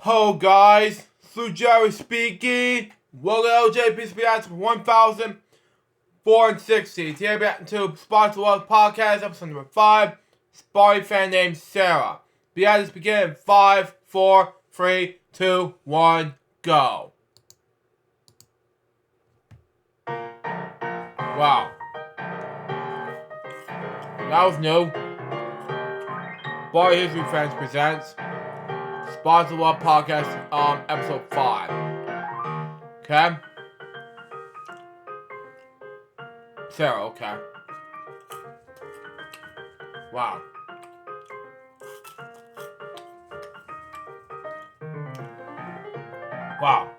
Hello guys, Jerry speaking. Welcome to LJPCBM 1060. Today we're back to Sponsor Love Podcast, episode number 5. Spotty fan named Sara. Behind this begin in 5, 4, 3, 2, 1, go. Wow. That was new. Spotty History Friends presents Sponsor Love Podcast, episode 5. Okay? Sara, okay. Wow. Wow.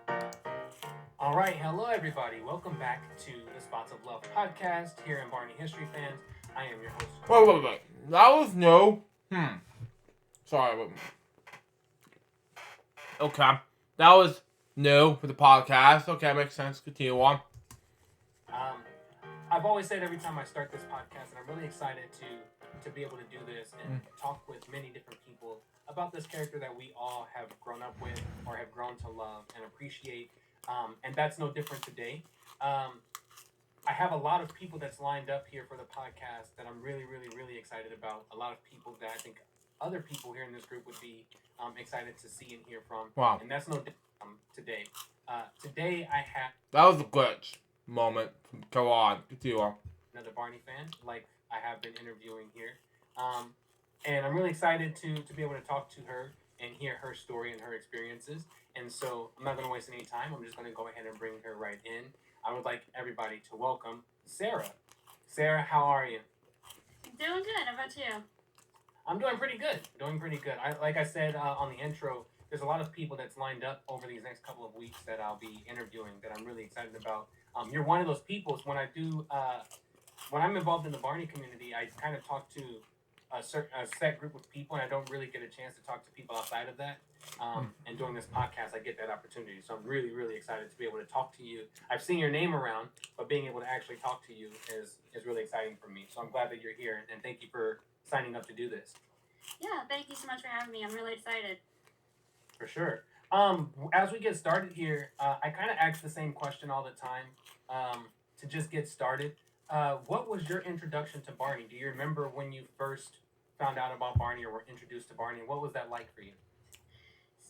All right, hello everybody. Welcome back to the Spots of Love podcast here in Barney History Fans. I am your host. Wait. That was new. Sorry. Okay. That was new for the podcast. Okay, makes sense. Continue on. I've always said every time I start this podcast, and I'm really excited to be able to do this and talk with many different people about this character that we all have grown up with or have grown to love and appreciate. And that's no different today. I have a lot of people that's lined up here for the podcast that I'm really, really, really excited about. A lot of people that I think other people here in this group would be excited to see and hear from. Wow. And that's no different today. Today I have... That was a glitch moment. Go on. Continue on. Another Barney fan, like I have been interviewing here. And I'm really excited to be able to talk to her and hear her story and her experiences. And so I'm not going to waste any time. I'm just going to go ahead and bring her right in. I would like everybody to welcome Sara. Sara, how are you? Doing good. How about you? I'm doing pretty good. Like I said on the intro, there's a lot of people that's lined up over these next couple of weeks that I'll be interviewing that I'm really excited about. You're one of those people. When I'm involved in the Barney community, I kind of talk to a set group of people, and I don't really get a chance to talk to people outside of that. And doing this podcast, I get that opportunity. So I'm really, really excited to be able to talk to you. I've seen your name around, but being able to actually talk to you is really exciting for me. So I'm glad that you're here, and thank you for signing up to do this. Yeah, thank you so much for having me. I'm really excited. For sure. As we get started here, I kind of ask the same question all the time to just get started. What was your introduction to Barney? Do you remember when you first found out about Barney or were introduced to Barney? What was that like for you?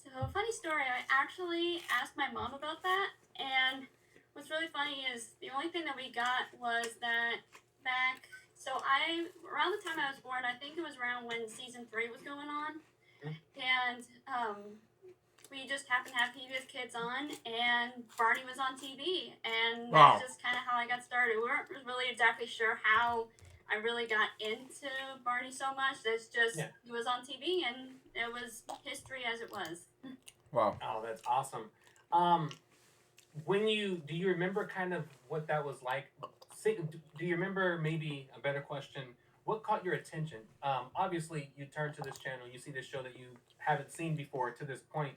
So, funny story, I actually asked my mom about that, and what's really funny is the only thing that we got was that around the time I was born, I think it was around when season 3 was going on, and we just happened to have PBS Kids on, and Barney was on TV, and that's just kind of how I got started. We weren't really exactly sure how I really got into Barney so much. It's just He was on TV, and it was history as it was. Wow. Oh, that's awesome. Do you remember kind of what that was like? Do you remember, maybe a better question, what caught your attention? Obviously, you turn to this channel, you see this show that you haven't seen before to this point.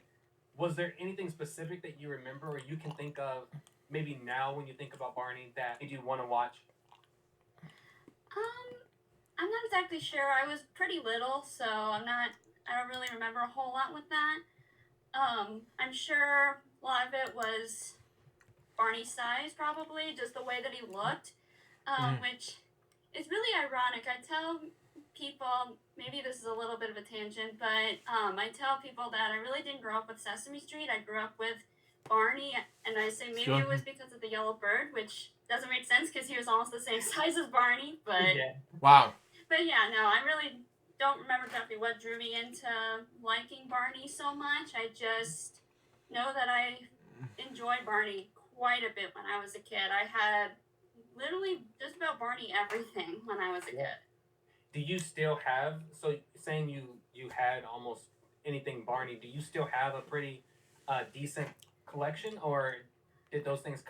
Was there anything specific that you remember or you can think of maybe now when you think about Barney that made you want to watch? I'm not exactly sure. I was pretty little, so I don't really remember a whole lot with that. I'm sure a lot of it was Barney's size, probably, just the way that he looked, which is really ironic. I tell people, maybe this is a little bit of a tangent, but I tell people that I really didn't grow up with Sesame Street. I grew up with Barney, and I say maybe it was because of the yellow bird, which doesn't make sense because he was almost the same size as Barney, but... Yeah. Wow. But yeah, no, I really don't remember exactly what drew me into liking Barney so much. I just know that I enjoyed Barney quite a bit when I was a kid. I had literally just about Barney everything when I was a kid. Do you still have, so saying you had almost anything Barney, do you still have a pretty decent collection, or did those things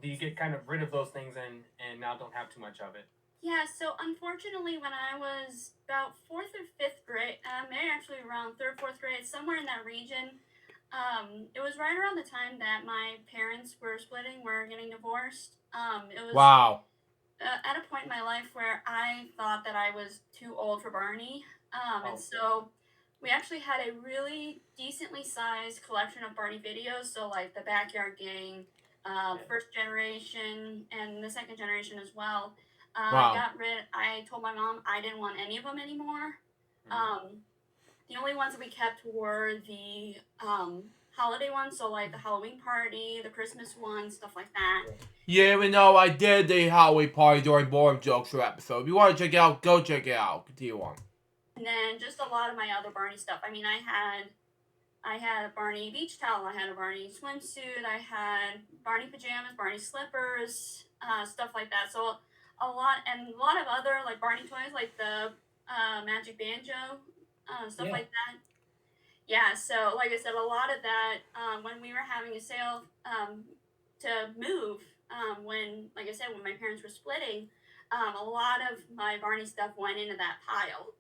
do you get kind of rid of those things and now don't have too much of it? Yeah, so unfortunately when I was about 4th or 5th grade, maybe actually around 3rd, 4th grade, somewhere in that region, it was right around the time that my parents were splitting, were getting divorced. It was at a point in my life where I thought that I was too old for Barney. And so we actually had a really decently sized collection of Barney videos. So like the Backyard Gang, Yeah. first generation, and the second generation as well. Wow. I told my mom I didn't want any of them anymore. Mhm. The only ones that we kept were the holiday ones, so like the Halloween party, the Christmas ones, stuff like that. Yeah, even though I did the Halloween party during Boring Jokes episode. If you want to check it out, go check it out. Continue on. And then just a lot of my other Barney stuff. I mean, I had a Barney beach towel, I had a Barney swimsuit, I had Barney pajamas, Barney slippers, stuff like that. So a lot of other like Barney toys, like the magic banjo, stuff Yeah. like that. Yeah, so like I said, a lot of that when we were having a sale to move, when like I said, when my parents were splitting, a lot of my Barney stuff went into that pile.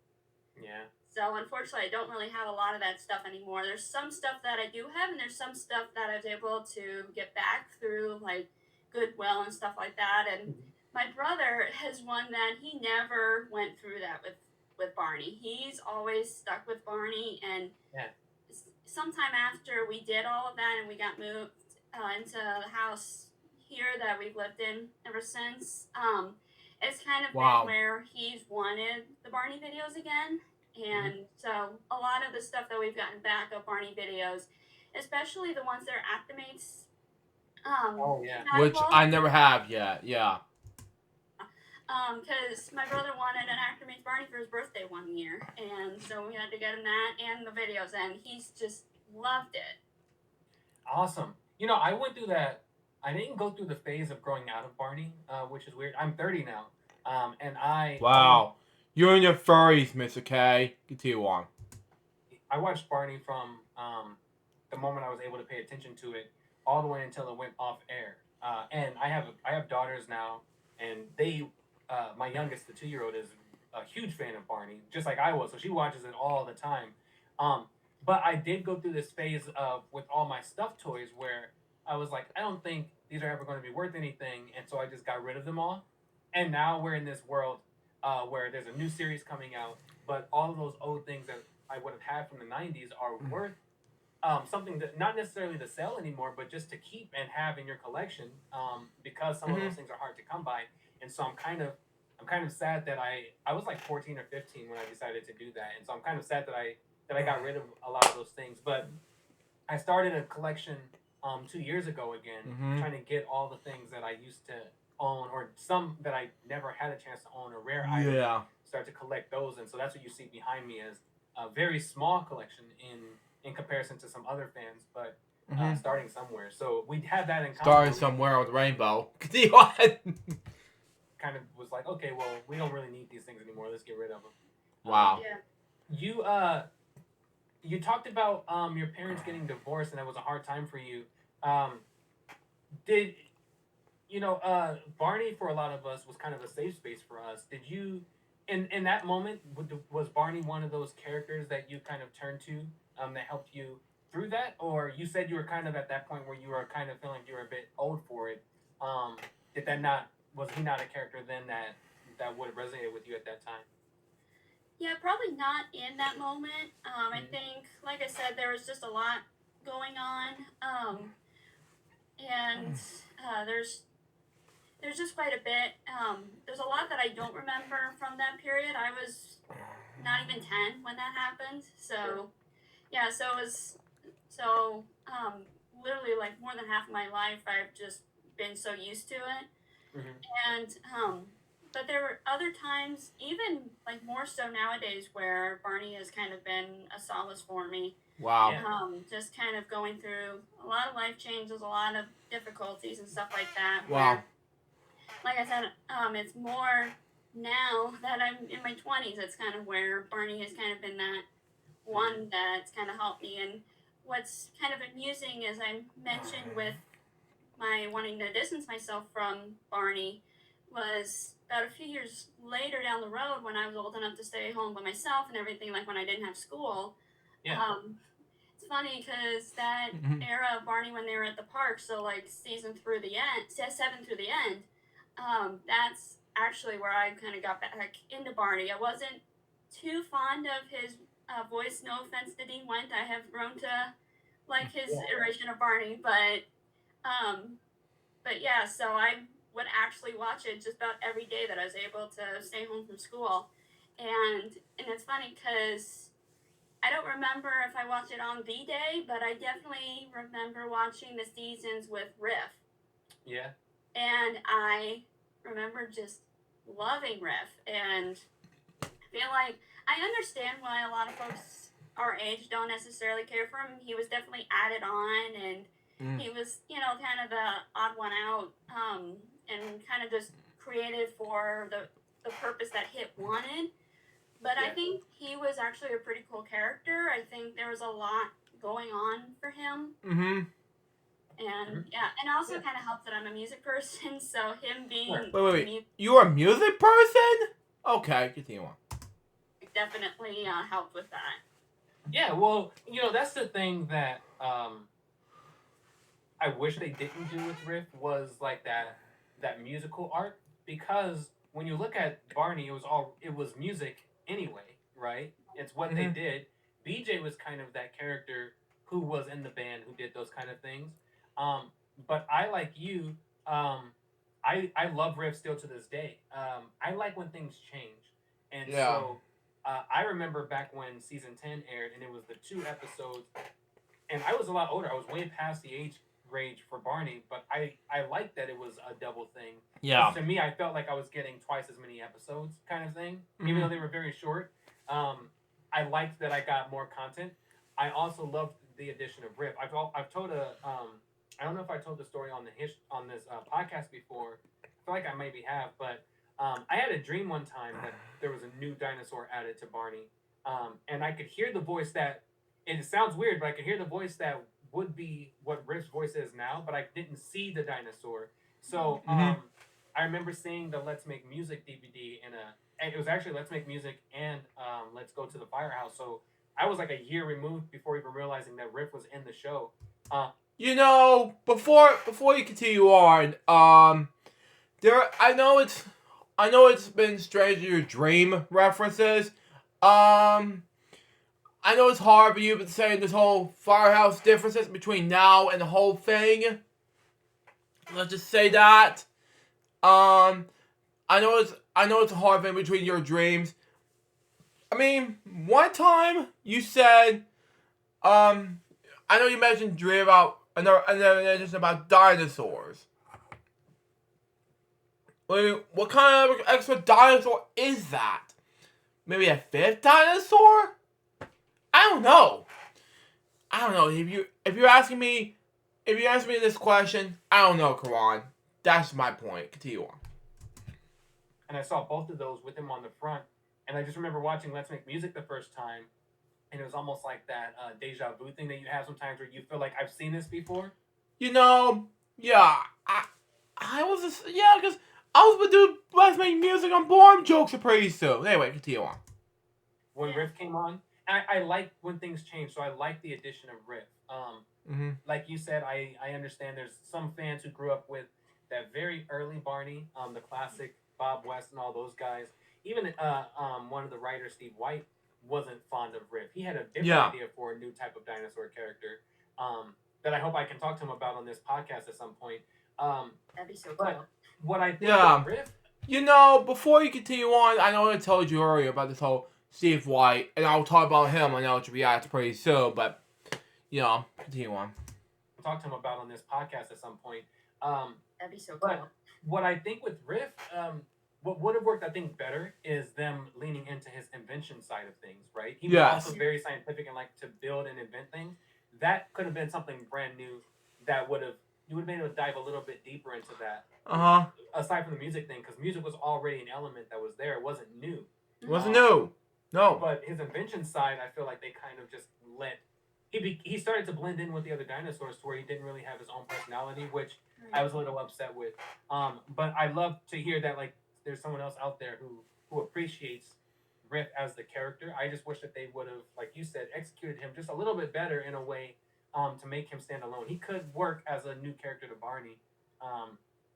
Yeah. So unfortunately, I don't really have a lot of that stuff anymore. There's some stuff that I do have, and there's some stuff that I was able to get back through like Goodwill and stuff like that. And Mhm. my brother has one that he never went through that with Barney. He's always stuck with Barney, and Yeah. sometime after we did all of that and we got moved into the house here that we've lived in ever since, it's kind of been Wow. where he's wanted the Barney videos again. Mhm. And so a lot of the stuff that we've gotten back of Barney videos, especially the ones that are Actimates Oh yeah. Which compatible, I never have yet. Yeah. because my brother wanted an Actimates Barney for his birthday one year, and so we had to get him that and the videos, and he's just loved it. Awesome. You know, I went through that. I didn't go through the phase of growing out of Barney, which is weird. I'm 30 now, and I always Wow. You're in your furries, Mr. K. Continue on. I watched Barney from the moment I was able to pay attention to it all the way until it went off air. And I have daughters now, and my youngest, the 2 year old, is a huge fan of Barney, just like I was. So she watches it all the time. Um, but I did go through this phase of with all my stuffed toys where I was like, I don't think these are ever going to be worth anything, and so I just got rid of them all. And now we're in this world where there's a new series coming out, but all of those old things that I would have had from the 90s are worth something that not necessarily to sell anymore, but just to keep and have in your collection because some of Mm-hmm. those things are hard to come by. And so I'm kind of sad that I was like 14 or 15 when I decided to do that, and so I'm kind of sad that I got rid of a lot of those things. But I started a collection 2 years ago again, Mm-hmm. trying to get all the things that I used to own or some that I never had a chance to own or rare items. Yeah. Start to collect those, and so that's what you see behind me as a very small collection in comparison to some other fans, but Mm-hmm. starting somewhere. So we had that in common. Starting somewhere with Rainbow. Continue on. Kind of was like, okay, well, we don't really need these things anymore. Let's get rid of them. Wow. Yeah. You you talked about your parents getting divorced and that was a hard time for you. Um, did Barney for a lot of us was kind of a safe space for us. Did you in that moment was Barney one of those characters that you kind of turned to that helped you through that, or you said you were kind of at that point where you were kind of feeling you were a bit old for it? Did that not was he not a character then that would have resonated with you at that time? Yeah, probably not in that moment. I Mm-hmm. think, like I said, there was just a lot going on, and there's just quite a bit. There's a lot that I don't remember from that period. I was not even 10 when that happened, Sure. so yeah, so literally like more than half of my life, I've just been so used to it. Mm-hmm. And but there were other times, even like more so nowadays, where Barney has kind of been a solace for me. Wow. Yeah. Just kind of going through a lot of life changes, a lot of difficulties and stuff like that. Wow. Where, like I said, it's more now that I'm in my 20s. It's kind of where Barney has kind of been that Mm-hmm. one that's kind of helped me. And what's kind of amusing, as I mentioned with my wanting to distance myself from Barney, was about a few years later down the road when I was old enough to stay home by myself and everything, like when I didn't have school. Yeah. It's funny because that Mm-hmm. era of Barney when they were at the park, so like season through the end, seven through the end, that's actually where I kind of got back into Barney. I wasn't too fond of his voice. No offense to Dean Went, I have grown to like his Yeah. iteration of Barney, um, but yeah, so I would actually watch it just about every day that I was able to stay home from school, and it's funny because I don't remember if I watched it on the day, but I definitely remember watching the seasons with Riff, Yeah. and I remember just loving Riff, and I feel like I understand why a lot of folks our age don't necessarily care for him. He was definitely added on, and Mm. he was, kind of the odd one out, and kind of just created for the purpose that Hit wanted. But I Yeah. think he was actually a pretty cool character. I think there was a lot going on for him. Mm-hmm. And yeah, and also Yeah. kind of helped that I'm a music person, so him being Sure. Wait. You're a music person? Okay, continue on. definitely helped with that. Yeah. Well, that's the thing that I wish they didn't do with Riff was like that musical art, because when you look at Barney, it was music anyway, right? It's what they Mhm. did. BJ was kind of that character who was in the band who did those kind of things. Um, but I like you. Um, I love Riff still to this day. I like when things change, and Yeah. so I remember back when season 10 aired, and it was the 2 episodes, and I was a lot older. I was way past the age range for Barney, but I liked that it was a double thing. Yeah. Because to me, I felt like I was getting twice as many episodes, kind of thing, even Mhm. though they were very short. I liked that I got more content. I also loved the addition of Riff. I've told I don't know if I told the story on on this podcast before. I feel like I maybe have, but I had a dream one time that there was a new dinosaur added to Barney, and I could hear the voice that, and it sounds weird, but I could hear the voice that would be what Riff's voice is now, but I didn't see the dinosaur. So Mhm. I remember seeing the Let's Make Music DVD and it was actually Let's Make Music and Let's Go to the Firehouse. So I was like a year removed before even realizing that Riff was in the show. Before you continue on, I know it's been strange your dream references. I know it's hard for you, but saying this whole firehouse differences between now and the whole thing. Let's just say that. Um, I know it's a hard thing between your dreams. I mean, one time you said, I know you mentioned dream about another just about dinosaurs. Wait, what kind of extra dinosaur is that? Maybe a fifth dinosaur? I don't know. I don't know. If you're asking me this question, I don't know, Karan. That's my point. Continue on. And I saw both of those with him on the front. And I just remember watching Let's Make Music the first time, and it was almost like that deja vu thing that you have sometimes where you feel like I've seen this before. You know, yeah, I was just, yeah, because I was gonna do Let's Make Music on Born jokes are pretty soon. Anyway, continue on. When Riff came on, I like when things change, so I like the addition of Riff. Mm-hmm. Like you said, I understand there's some fans who grew up with that very early Barney, the classic Bob West and all those guys. Even one of the writers, Steve White, wasn't fond of Riff. He had a different Yeah. idea for a new type of dinosaur character that I hope I can talk to him about on this podcast at some point. That'd be so But cool. what I think Yeah. of Riff, You know, before you continue on, I know I told you earlier about this whole Steve White, and I'll talk about him on LJPCBM pretty soon, but, you know, continue on. talk to him about on this podcast at some point. That'd be so But cool. what I think with Riff, what would have worked, I think, better is them leaning into his invention side of things, right? He was Yes. also very scientific and like to build and invent things. That could have been something brand new that you would have been able to dive a little bit deeper into that. Uh-huh. Aside from the music thing, because music was already an element that was there. It wasn't new. It wasn't new. No. But his invention side, I feel like they kind of just let he started to blend in with the other dinosaurs to where he didn't really have his own personality, which I was a little upset with. But I love to hear that like there's someone else out there who appreciates Riff as the character. I just wish that they would have, like you said, executed him just a little bit better in a way to make him stand alone. He could work as a new character to Barney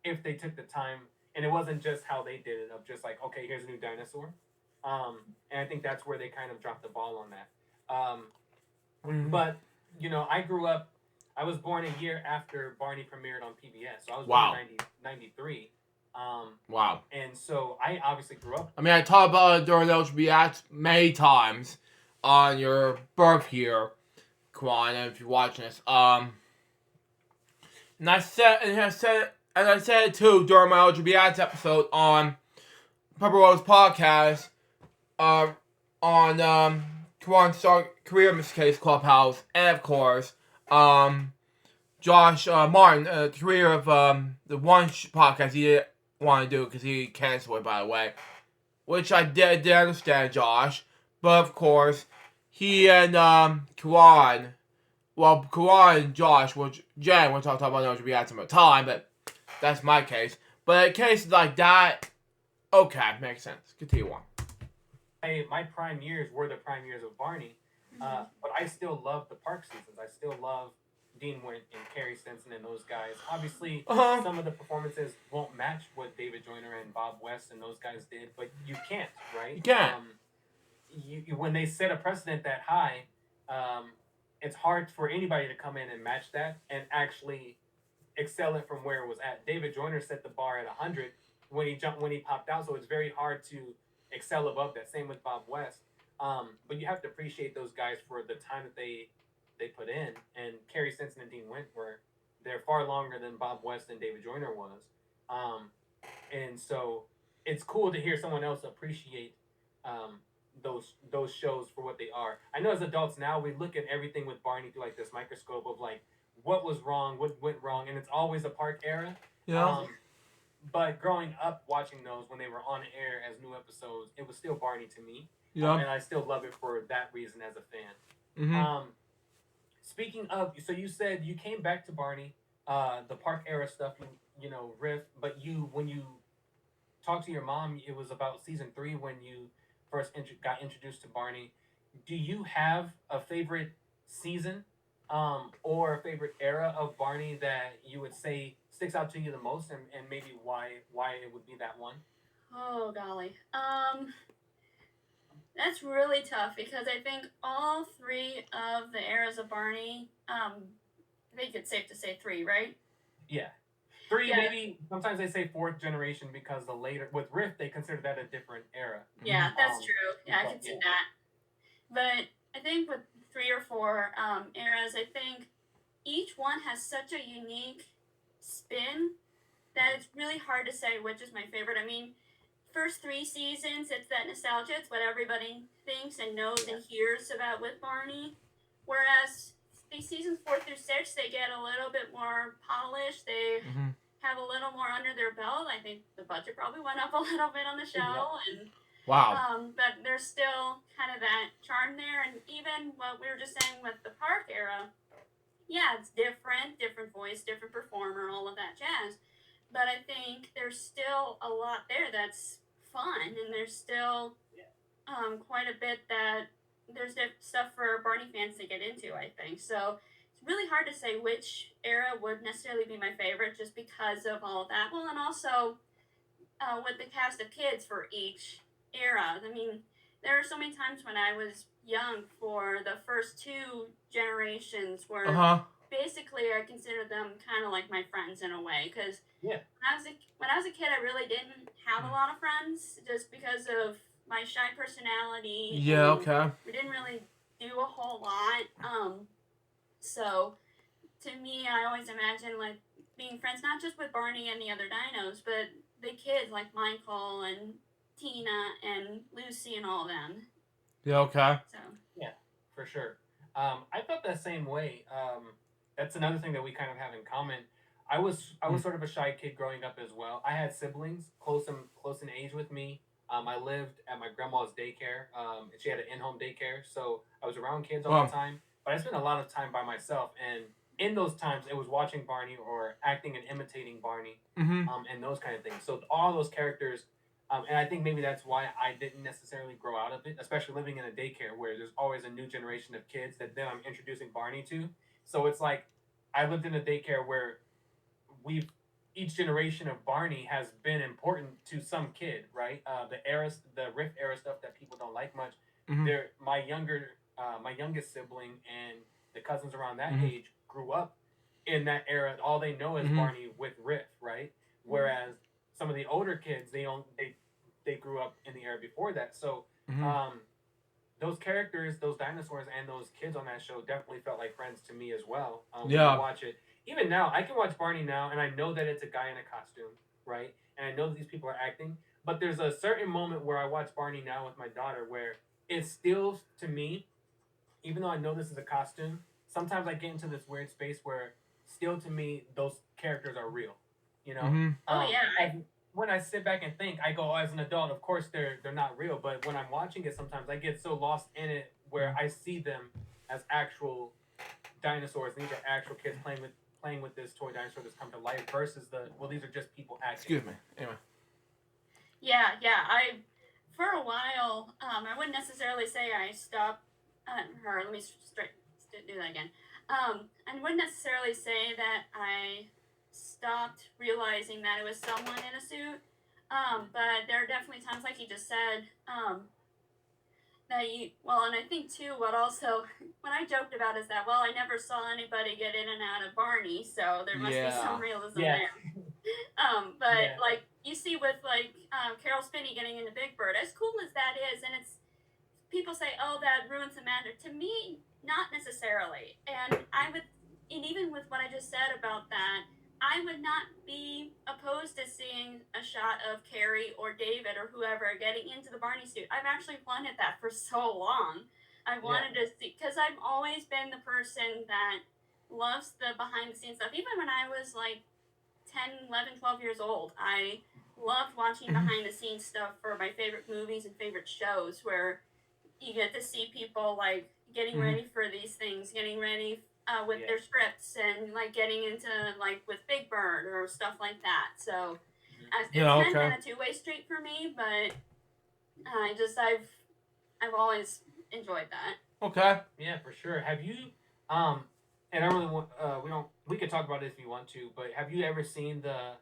if they took the time, and it wasn't just how they did it of just like, okay, here's a new dinosaur. And I think that's where they kind of dropped the ball on that. But I grew up. I was born a year after Barney premiered on PBS, so I was born Wow. in 93. Wow. And so I obviously grew up. I mean, I talked about it during LJPCBM many times on your birth year, Kwan, if you're watching this. And I said it too during my LJPCBM episode on Pepper Rose podcast, on Kwan's Career Miscase Clubhouse, and of course, Josh Martin, the career of the one podcast he didn't want to do because he canceled it, by the way. Which I did understand, Josh. But of course, he and Karan and Josh, which Jen, we're talking about those we had some time, but that's my case. But in cases like that, okay, makes sense. Continue on. My prime years were the prime years of Barney, but I still love the park seasons. I still love Dean Wint and Carrie Stinson and those guys. Obviously, some of the performances won't match what David Joyner and Bob West and those guys did, but you can't, right? You can't. When they set a precedent that high, it's hard for anybody to come in and match that and actually excel it from where it was at. David Joyner set the bar at 100 when he popped out, so it's very hard to excel above that. Same with Bob West. But you have to appreciate those guys for the time that they put in. And Carrie Stinson and Dean Wint were there far longer than Bob West and David Joyner was. And so it's cool to hear someone else appreciate those shows for what they are. I know as adults now we look at everything with Barney through like this microscope of like what was wrong, what went wrong, and it's always a park era. Yeah. But growing up watching those when they were on air as new episodes, it was still Barney to me. Yeah. And I still love it for that reason as a fan. Mm-hmm. Speaking of, so you said you came back to Barney, the park era stuff, Riff, but when you talked to your mom, it was about season 3 when you first got introduced to Barney. Do you have a favorite season or a favorite era of Barney that you would say sticks out to you the most, and maybe why it would be that one? Oh golly. That's really tough because I think all 3 of the eras of Barney, I think it's safe to say 3, right? Yeah. 3, maybe sometimes they say 4th generation because the later with Rift they consider that a different era. Yeah, that's true. Yeah, I can see that. But I think with 3 or 4 eras, I think each one has such a unique spin that it's really hard to say which is my favorite. I mean, first 3 seasons, it's that nostalgia. It's what everybody thinks and knows and hears about with Barney. Whereas these seasons 4 through 6, they get a little bit more polished. They have a little more under their belt. I think the budget probably went up a little bit on the show, and but there's still kind of that charm there. And even what we were just saying with the park era, yeah, it's different voice, different performer, all of that jazz. But I think there's still a lot there that's fun, and there's still quite a bit that there's stuff for Barney fans to get into, I think. So it's really hard to say which era would necessarily be my favorite just because of all of that. Well, and also with the cast of kids for each era. I mean, there are so many times when I was young for the first 2 generations where basically I consider them kind of like my friends in a way, because when I was a kid I really didn't have a lot of friends just because of my shy personality. Yeah, okay. We didn't really do a whole lot. So to me, I always imagine like being friends not just with Barney and the other dinos, but the kids like Michael and Tina and Lucy and all of them. Yeah, okay. So yeah, for sure. I felt that same way. That's another thing that we kind of have in common. I was sort of a shy kid growing up as well. I had siblings close in age with me. I lived at my grandma's daycare. And she had an in-home daycare, so I was around kids all the time. But I spent a lot of time by myself, and in those times, it was watching Barney or acting and imitating Barney, and those kind of things. So all those characters, and I think maybe that's why I didn't necessarily grow out of it, especially living in a daycare where there's always a new generation of kids that then I'm introducing Barney to. So it's like I lived in a daycare where each generation of Barney has been important to some kid, right? The Riff era stuff that people don't like much. My younger my youngest sibling and the cousins around that Mhm. age grew up in that era. All they know is Mhm. Barney with Riff, right? Whereas some of the older kids, they grew up in the era before that. So Mhm. um, those characters, those dinosaurs, and those kids on that show definitely felt like friends to me as well. When you Yeah. watch it, even now, I can watch Barney now, and I know that it's a guy in a costume, right? And I know that these people are acting. But there's a certain moment where I watch Barney now with my daughter where it still, to me, even though I know this is a costume, sometimes I get into this weird space where still to me those characters are real. You know, Mhm. Oh yeah, when I sit back and think, I go, oh, as an adult, of course they're not real. But when I'm watching it, sometimes I get so lost in it where I see them as actual dinosaurs. And these are actual kids playing with this toy dinosaur that's come to life versus these are just people acting. Excuse me. Anyway. yeah. For a while, I wouldn't necessarily say I stopped. Let me do that again. I wouldn't necessarily say that I stopped realizing that it was someone in a suit. But there are definitely times, like you just said, and I think too, what also, what I joked about is that, well, I never saw anybody get in and out of Barney, so there must be Yeah. some realism Yeah, there. But yeah, like you see with like Carol Spinney getting into Big Bird, as cool as that is, and it's people say, oh, that ruins the magic. To me, not necessarily. And even with what I just said about that, I would not be opposed to seeing a shot of Carrie or David or whoever getting into the Barney suit. I've actually wanted that for so long. I yeah, wanted to see, because I've always been the person that loves the behind the scenes stuff. Even when I was like 10, 11, 12 years old, I loved watching Mhm. behind the scenes stuff for my favorite movies and favorite shows where you get to see people like getting Mhm. ready for these things, getting ready with yeah. their scripts, and like getting into like with Big Bird or stuff like that. So it's Yeah. been Okay. kind of two-way street for me, but I've always enjoyed that. Okay. Yeah, for sure. Have you um and I don't really want we could talk about it if you want to, but have you ever seen the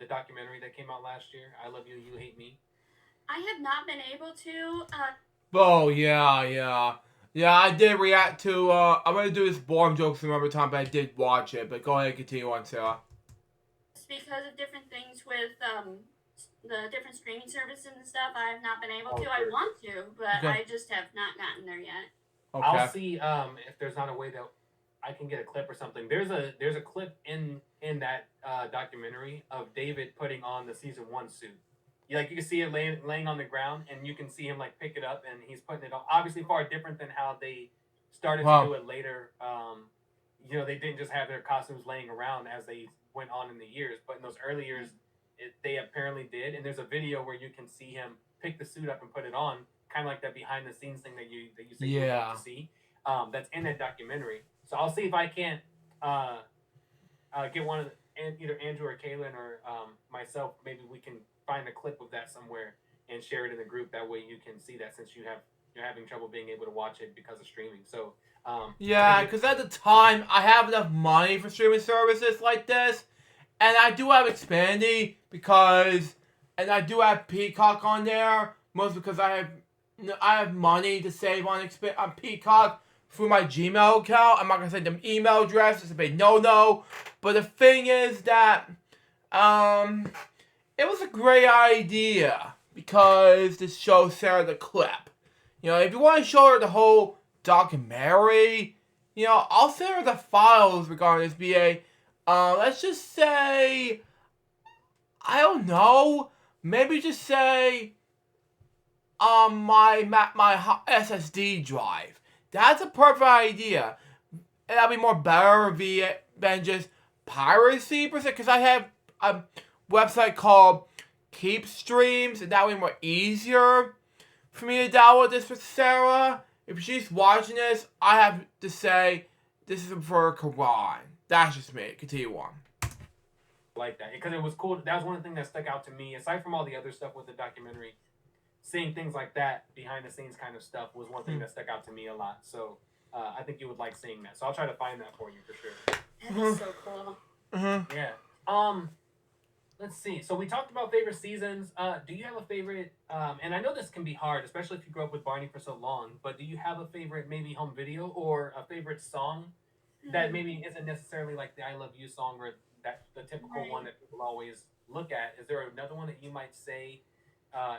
documentary that came out last year? I Love You, You Hate Me? I have not been able to. Oh yeah, yeah. Yeah, I did react to I'm gonna do this boring jokes another time, but I did watch it. But go ahead and continue on, Sarah. Just because of different things with the different streaming services and stuff, I have not been able Oh, to. I sure. want to, but Okay. I just have not gotten there yet. I'll Okay. see if there's not a way that I can get a clip or something. There's a clip in that documentary of David putting on the season 1 suit. You can see it laying on the ground, and you can see him like pick it up, and he's putting it on. Obviously, far different than how they started to do Wow. it later. They didn't just have their costumes laying around as they went on in the years, but in those early years, they apparently did. And there's a video where you can see him pick the suit up and put it on, kind of like that behind the scenes thing that you said you would love Yeah. to see. That's in that documentary. So I'll see if I can't uh, get one of either Andrew or Kaylin or myself. Maybe we can find a clip of that somewhere and share it in the group. That way you can see that since you're having trouble being able to watch it because of streaming. So I think Yeah, because at the time I have enough money for streaming services like this, and I do have Xpandy and I do have Peacock on there, most because I have money to save on Peacock through my Gmail account. I'm not gonna send them email addresses. It's a no. But the thing is that um, it was a great idea because to show Sarah the clip. If you want to show her the whole documentary, I'll send her the files regarding this BA. Let's just say, I don't know, maybe just say my SSD drive. That's a perfect idea. And that'll be more better than just piracy per se, because I have a website called Keep Streams, and that way more easier for me to download this with Sarah. If she's watching this, I have to say this is for Quran. That's just me. Continue on. like that because it was cool. That was one thing that stuck out to me. Aside from all the other stuff with the documentary, seeing things like that behind the scenes kind of stuff was one thing that stuck out to me a lot. So I think you would like seeing that. So I'll try to find that for you for sure. That is so cool. Mm-hmm. Yeah. Let's see. So we talked about favorite seasons. Do you have a favorite? And I know this can be hard, especially if you grew up with Barney for so long. But do you have a favorite, maybe home video or a favorite song that Hmm. maybe isn't necessarily like the "I Love You" song or that the typical one Right. that people always look at? Is there another one that you might say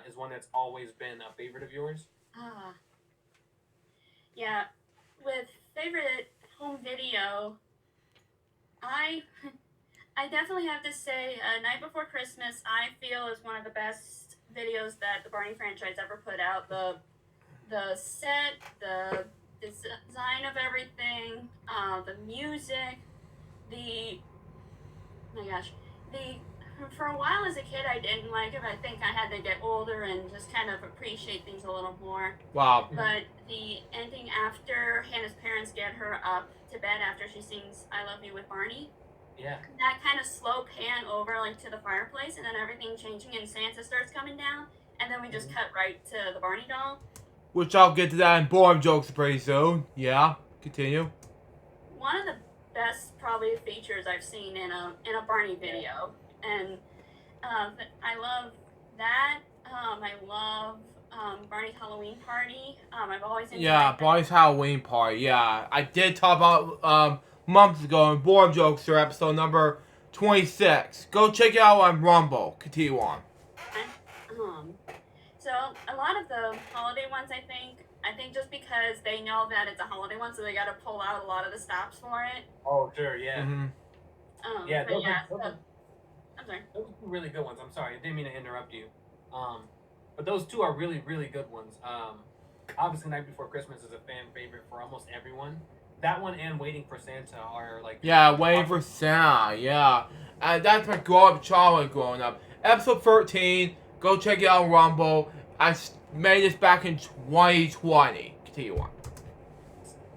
is one that's always been a favorite of yours? Ah, yeah. With favorite home video, I I definitely have to say, Night Before Christmas. I feel is one of the best videos that the Barney franchise ever put out. The set, the design of everything, the music, the my gosh, the for a while as a kid I didn't like it. I think I had to get older and just kind of appreciate things a little more. Wow. Mhm. But the ending after Hannah's parents get her up to bed after she sings "I Love You" with Barney, Yeah. that kind of slow pan over like to the fireplace, and then everything changing and Santa starts coming down, and then we just Mhm. cut right to the Barney doll. Which I'll get to that in boring jokes pretty soon. Yeah, continue. One of the best probably features I've seen in a Barney Yeah. video, and I love that. I love Barney's Halloween party. I've always Yeah, enjoyed that. Barney's Halloween party. Yeah, I did talk about months ago in boring jokes for episode number 26. Go check it out on Rumble. Continue on. And, so a lot of the holiday ones, I think just because they know that it's a holiday one, so they got to pull out a lot of the stops for it. Oh, sure. Yeah. Mm-hmm. Yeah. But yeah, so I'm sorry. Those are two really good ones. I'm sorry, I didn't mean to interrupt you. Um, but those two are really, really good ones. Obviously, Night Before Christmas is a fan favorite for almost everyone. That one and Waiting for Santa are like Yeah, waiting probably for Santa. Yeah, and that's my grow-up childhood growing up. Episode 13. Go check it out on Rumble. Made this back in 2020. Continue on.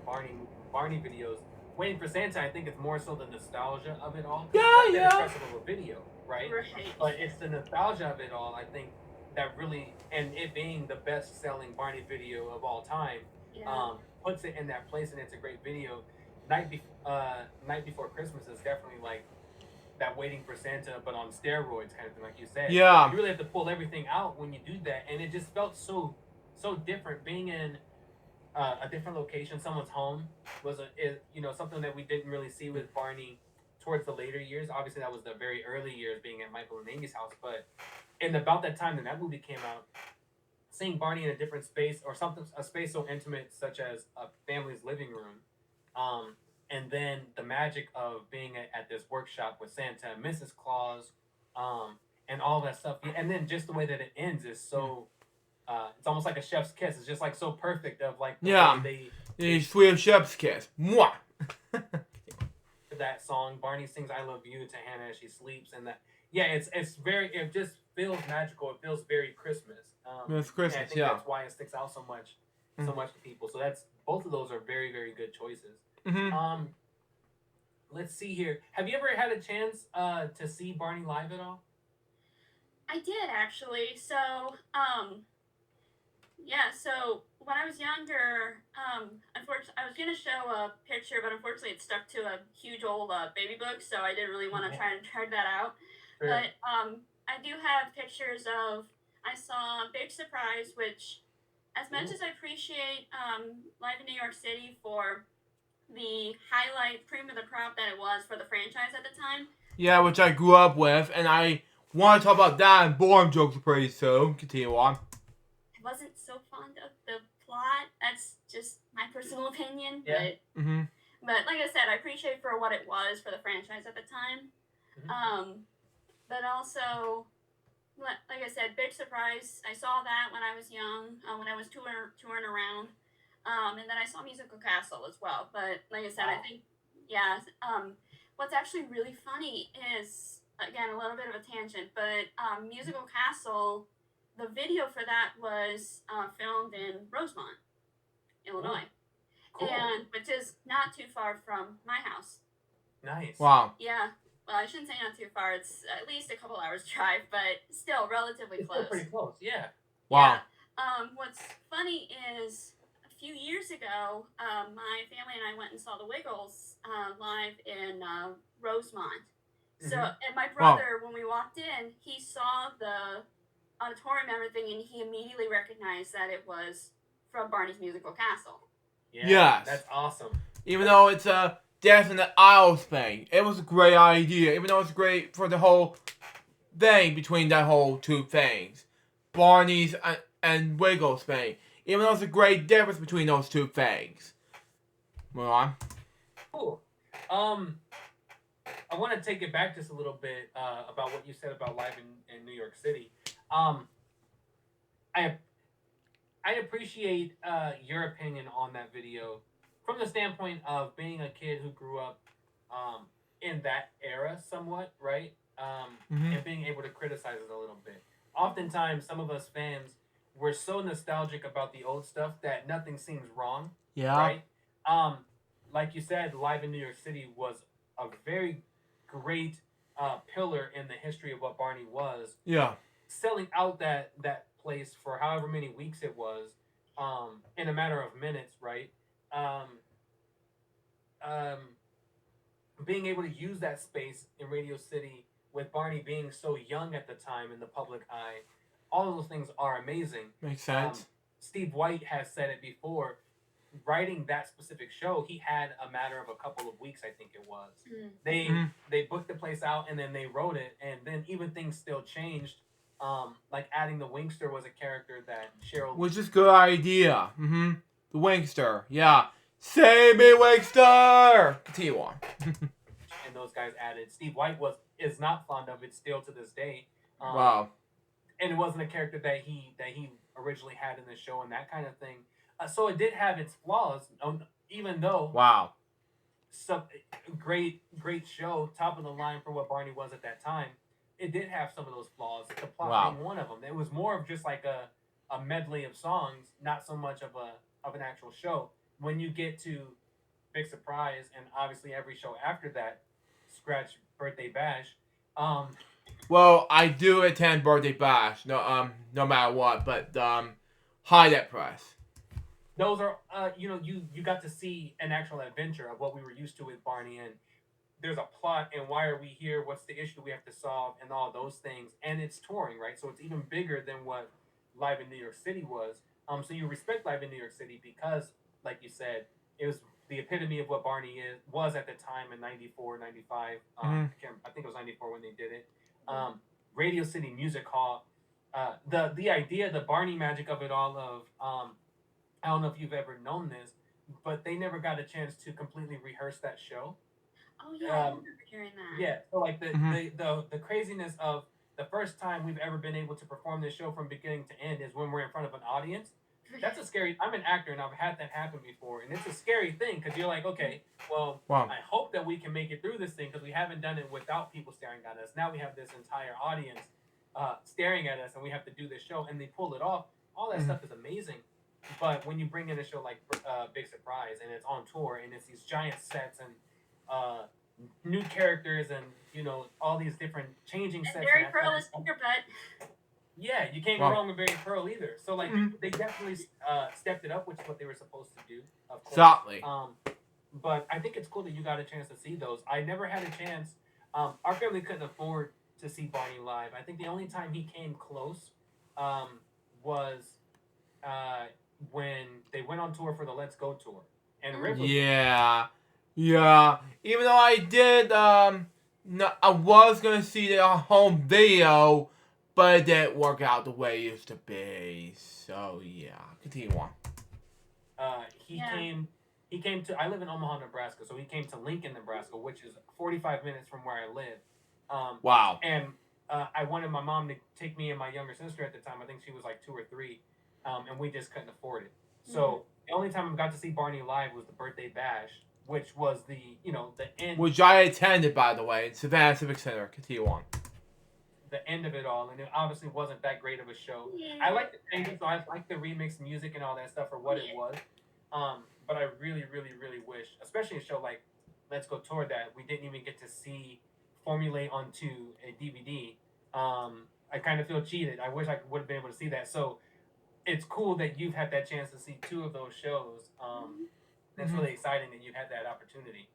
Barney Barney videos. Waiting for Santa, I think it's more so the nostalgia of it all because it's Yeah, not that yeah. impressive of a video, right? Right. But it's the nostalgia of it all. I think that really, and it being the best-selling Barney video of all time, Yeah. puts it in that place, and it's a great video. Night Before Christmas is definitely like that Waiting for Santa, but on steroids kind of thing, like you said. Yeah. You really have to pull everything out when you do that, and it just felt so different being in a different location, someone's home was something that we didn't really see with Barney towards the later years. Obviously, that was the very early years being at Michael and Amy's house, but in about that time that movie came out, seeing Barney in a different space or something, a space so intimate such as a family's living room, um, and then the magic of being at this workshop with Santa and Mrs. Claus, um, and all that stuff, and then just the way that it ends is so. It's almost like a chef's kiss. It's just like so perfect of like the way Yeah. they The sweet chef's kiss. Mwah. that song. Barney sings "I Love You" to Hannah as she sleeps, and that yeah, it's very. It just feels magical. It feels very Christmas. It's And I Christmas. think Yeah. that's why it sticks out so much to people. So that's both of those are very very good choices. Mm-hmm. Um, let's see here. Have you ever had a chance to see Barney live at all? I did actually. So, yeah, so when I was younger, unfortunately, I was gonna show a picture, but unfortunately, it stuck to a huge old baby book, so I didn't really want to Yeah, try and drag that out. sure. But I do have pictures of. I saw Big Surprise, which, as much Ooh, as I appreciate Live in New York City for the highlight cream of the crop that it was for the franchise at the time, Yeah, which I grew up with, and I want to talk about that in boring jokes pretty soon. Continue on. I wasn't so fond of the plot. That's just my personal opinion, yeah. Mm-hmm. but like I said, I appreciate for what it was for the franchise at the time. Mhm. Um, but also, like I said, Big Surprise. I saw that when I was young, when I was touring around, and then I saw Musical Castle as well. But like I said, I Wow. think yeah. What's actually really funny is again a little bit of a tangent, but Musical Castle. The video for that was filmed in Rosemont, Ooh, Illinois, cool. and which is not too far from my house. Nice. Wow. Yeah, well, I shouldn't say not too far. It's at least a couple hours drive, but still relatively It's still close. pretty close. Yeah. Yeah. Wow. What's funny is a few years ago, my family and I went and saw the Wiggles live in Rosemont, So, Mhm. and my Wow. brother, when we walked in, he saw the auditorium and everything, and he immediately recognized that it was from Barney's Musical Castle. Yeah, Yes. that's awesome. Even though it's a Death in the Isles thing, it was a great idea. Even though it's great for the whole thing between that whole two things, Barney's and Wiggles thing. Even though it's a great difference between those two things. Move on. Cool. I want to take it back just a little bit about what you said about live in New York City. Um, I I appreciate your opinion on that video from the standpoint of being a kid who grew up in that era somewhat, right? Mm-hmm. And being able to criticize it a little bit. Oftentimes, some of us fans, we're so nostalgic about the old stuff that nothing seems wrong, Yeah. right? Um, like you said, Live in New York City was a very great pillar in the history of what Barney was, Yeah. selling out that place for however many weeks it was, in a matter of minutes, right? Um, um, Being able to use that space in Radio City with Barney being so young at the time in the public eye, all of those things are amazing. Makes Um, sense. Steve White has said it before. Writing that specific show, he had a matter of a couple of weeks, I think it was. Mm. They Mm. they booked the place out and then they wrote it, and then even things still changed. Like adding the Wingster was a character that Cheryl Which is a good idea. Mm-hmm. The Wingster. Yeah. Save me, Wingster! Continue on. and those guys added. Steve White is not fond of it still to this day. Wow. And it wasn't a character that he originally had in the show and that kind of thing. So it did have its flaws, even though Wow. some great show, top of the line for what Barney was at that time. It did have some of those flaws. The plot Wow. being one of them. It was more of just like a medley of songs, not so much of an actual show. When you get to Big Surprise and obviously every show after that, scratch Birthday Bash. Well, I do attend Birthday Bash. No matter what. But high that press. Those are you got to see an actual adventure of what we were used to with Barney, and there's a plot and why are we here, what's the issue we have to solve, and all those things, and it's touring, right? So it's even bigger than what Live in New York City was. So you respect Live in New York City because, like you said, it was the epitome of what Barney was at the time in 94, 95. Mm-hmm. I think it was 94 when they did it. Radio City Music Hall, the idea, the Barney magic of it all, of I don't know if you've ever known this, but they never got a chance to completely rehearse that show. Oh yeah, I remember hearing that. Yeah, so like the, Mm-hmm. the craziness of the first time we've ever been able to perform this show from beginning to end is when we're in front of an audience. That's a scary. I'm an actor and I've had that happen before, and it's a scary thing because you're like, okay, well, Wow. I hope that we can make it through this thing because we haven't done it without people staring at us. Now we have this entire audience staring at us, and we have to do this show, and they pull it off. All that Mhm. stuff is amazing. But when you bring in a show like Big Surprise and it's on tour and it's these giant sets and uh, new characters and all these different changing And sets. Barry Pearl is Tinkerbell. Yeah, you can't go Wow. wrong with Barry Pearl either. So like Mhm. they definitely stepped it up, which is what they were supposed to do, of course. Exactly. But I think it's cool that you got a chance to see those. I never had a chance. Our family couldn't afford to see Barney live. I think the only time he came close was uh, when they went on tour for the Let's Go tour. And Rick was Yeah. Yeah. Even though I did, no, I was gonna see the home video, but it didn't work out the way it used to be. So yeah, continue on. he Yeah. came. He came to. I live in Omaha, Nebraska, so he came to Lincoln, Nebraska, which is 45 minutes from where I live. Wow. And I wanted my mom to take me and my younger sister at the time. I think she was like 2 or 3, and we just couldn't afford it. So the only time I got to see Barney live was the Birthday Bash, which was the end. Which I attended, by the way, in Savannah Civic Center. Continue on. The end of it all, and it obviously wasn't that great of a show. Yeah. I like the changes, so I like the remix music and all that stuff for what it was. But I really, really, really wish, especially a show like Let's Go Tour, that we didn't even get to see formulate onto a DVD. I kind of feel cheated. I wish I would have been able to see that. So it's cool that you've had that chance to see 2 of those shows. That's really exciting that you've had that opportunity.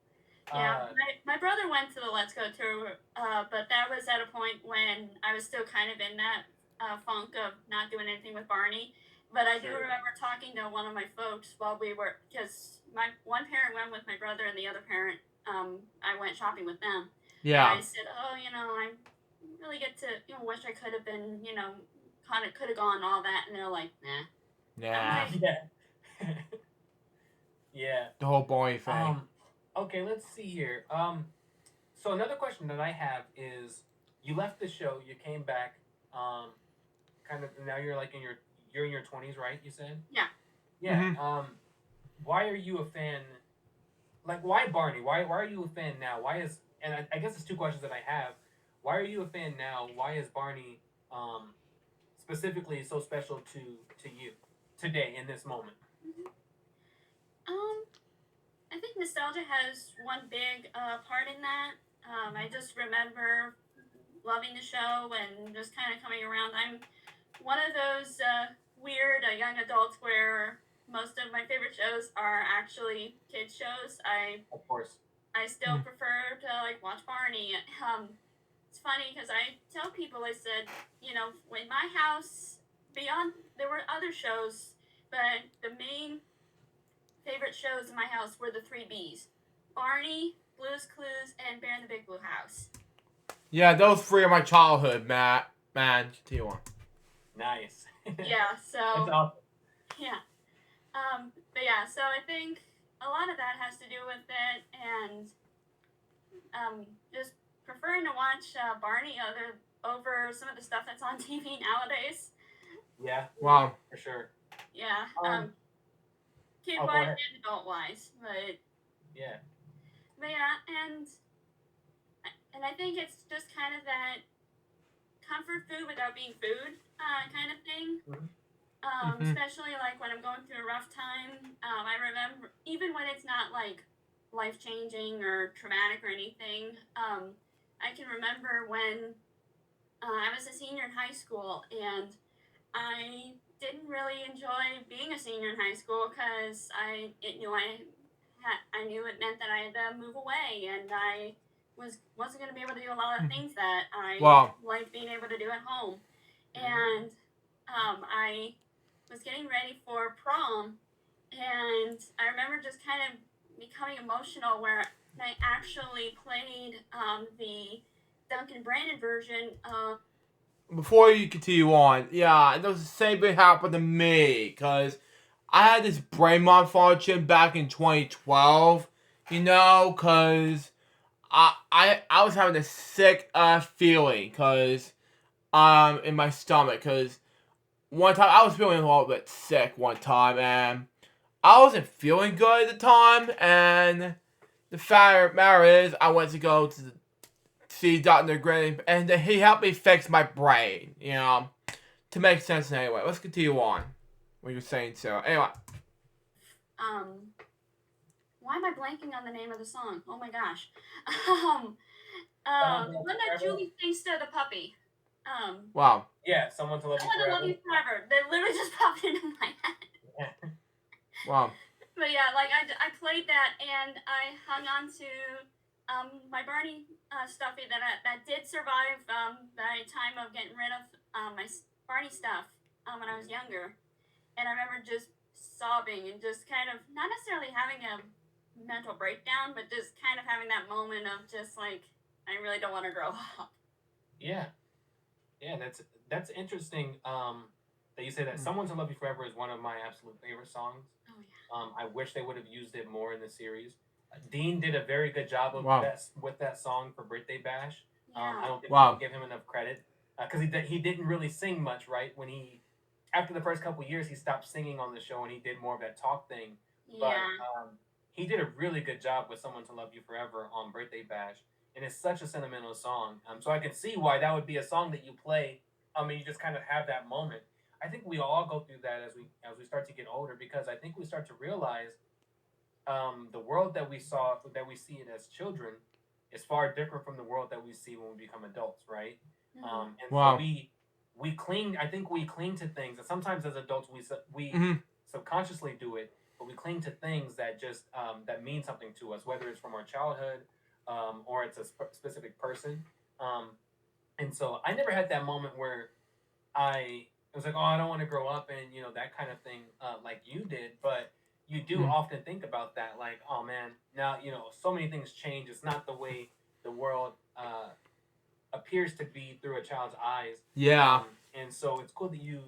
Yeah, Uh, my brother went to the Let's Go tour, but that was at a point when I was still kind of in that funk of not doing anything with Barney. But I do sure. remember talking to one of my folks while we were, because my one parent went with my brother and the other parent, I went shopping with them. And I Yeah. said, oh, I really get to, wish I could have been, kind of could have gone all that. And they're like, nah. I'm Nah. like, Yeah. Yeah. The whole boy thing. Um, okay, let's see here. So another question that I have is, you left the show, you came back, um, kind of now you're like in your 20s, right? You said. yeah. Yeah. Hmm. Why are you a fan? Like, why Barney? Why are you a fan now? Why is and I guess it's two questions that I have. Why are you a fan now? Why is Barney um specifically so special to you today in this moment? Mhm. Um, I think nostalgia has one big part in that. I just remember loving the show and just kind of coming around. I'm one of those weird young adults where most of my favorite shows are actually kids shows. Of course. I still prefer to like watch Barney. It's funny because I tell people I said, in my house, beyond there were other shows, but the main favorite shows in my house were the three B's: Barney, Blue's Clues, and Bear in the Big Blue House. Yeah, those three are my childhood, Matt. Man, continue on. Nice. Yeah, That's so awesome. yeah. But yeah, so I think a lot of that has to do with it, and just preferring to watch Barney over some of the stuff that's on TV nowadays. Yeah, Wow. for sure. Yeah, Um. kid Oh, go wise ahead. and adult wise, Yeah. but yeah, and I think it's just kind of that comfort food without being food kind of thing. Mhm. Hmm. Especially like when I'm going through a rough time. I remember even when it's not like life changing or traumatic or anything. I can remember when I was a senior in high school and I didn't really enjoy being a senior in high school because I knew it meant that I had to move away and I wasn't going to be able to do a lot of things that I Wow. like being able to do at home, and I was getting ready for prom, and I remember just kind of becoming emotional where I actually played the Duncan Brandon version of. Before you continue on, yeah, it was the same thing happened to me, because I had this brain malfunction back in 2012, because I was having a sick feeling, in my stomach, because one time I was feeling a little bit sick one time, and I wasn't feeling good at the time, and the fact of the matter is, I went to go to see Dr. Gray, and he helped me fix my brain, to make sense anyway. Let's continue on. What you're saying, so anyway. um, why am I blanking on the name of the song? Oh my gosh. Um, Someone to the love one you that forever. Julie sings to the puppy. Wow. Yeah, someone to love I you want to love forever. you forever. That literally just popped into my head. Yeah. Wow. But yeah, like I played that and I hung on to my Barney stuffy that did survive the time of getting rid of my Barney stuff when I was younger. And I remember just sobbing and just kind of not necessarily having a mental breakdown, but just kind of having that moment of just like I really don't want to grow up. Yeah. Yeah, that's interesting. That you say that "Someone to Love You Forever" is one of my absolute favorite songs. Oh yeah. I wish they would have used it more in the series. Dean did a very good job of Wow. that with that song for Birthday Bash. I Yeah. don't think people Wow. give him enough credit because he didn't really sing much, right? When he after the first couple years, he stopped singing on the show and he did more of that talk thing. But Yeah. he did a really good job with "Someone to Love You Forever" on Birthday Bash, and it's such a sentimental song. So I can see why that would be a song that you play. I mean, you just kind of have that moment. I think we all go through that as we start to get older because I think we start to realize the world that we see it as children is far different from the world that we see when we become adults, right? Mm-hmm. And so Wow. we cling. I think we cling to things, and sometimes as adults we Hmm. subconsciously do it, but we cling to things that just that mean something to us, whether it's from our childhood or it's a specific person. Um, and so I never had that moment where I it was like, oh, I don't want to grow up and that kind of thing, like you did. But you do Mm. often think about that, like, oh man, now so many things change. It's not the way the world appears to be through a child's eyes. Yeah. And so it's cool that you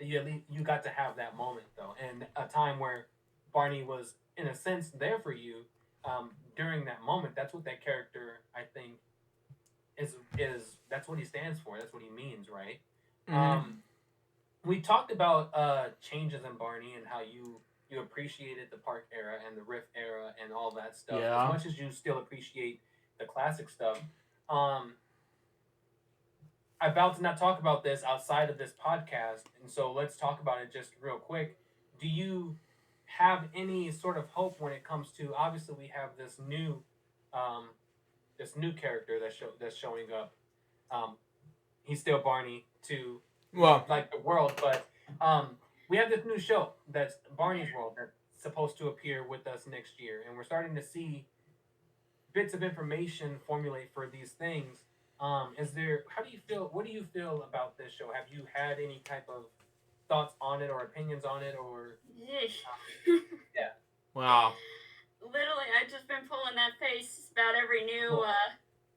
at least you got to have that moment though, and a time where Barney was in a sense there for you during that moment. That's what that character I think is that's what he stands for. That's what he means, right? Mm. Um, we talked about changes in Barney and how you appreciated the Park era and the Riff era and all that stuff as Yeah. much as you still appreciate the classic stuff. Um, I vowed to not talk about this outside of this podcast, and so let's talk about it just real quick. Do you have any sort of hope when it comes to? Obviously, we have um, this new character that's showing up. Um, he's still Barney to Well. like the world, but we have this new show that's Barney's World that's supposed to appear with us next year, and we're starting to see bits of information formulate for these things. Is there? How do you feel? What do you feel about this show? Have you had any type of thoughts on it or opinions on it, or yeah? Wow. Literally, I've just been pulling that face about every new Well,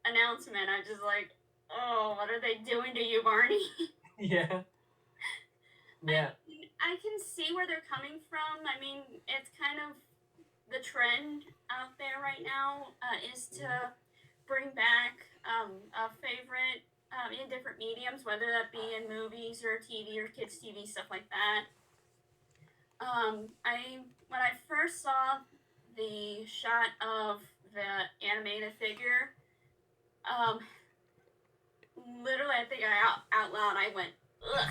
announcement. I'm just like, oh, what are they doing to you, Barney? yeah, yeah. I can see where they're coming from. I mean, it's kind of the trend out there right now is to bring back a favorite in different mediums, whether that be in movies or TV or kids TV stuff like that. I when I first saw the shot of the animated figure, um, literally, I think out loud I went, ugh.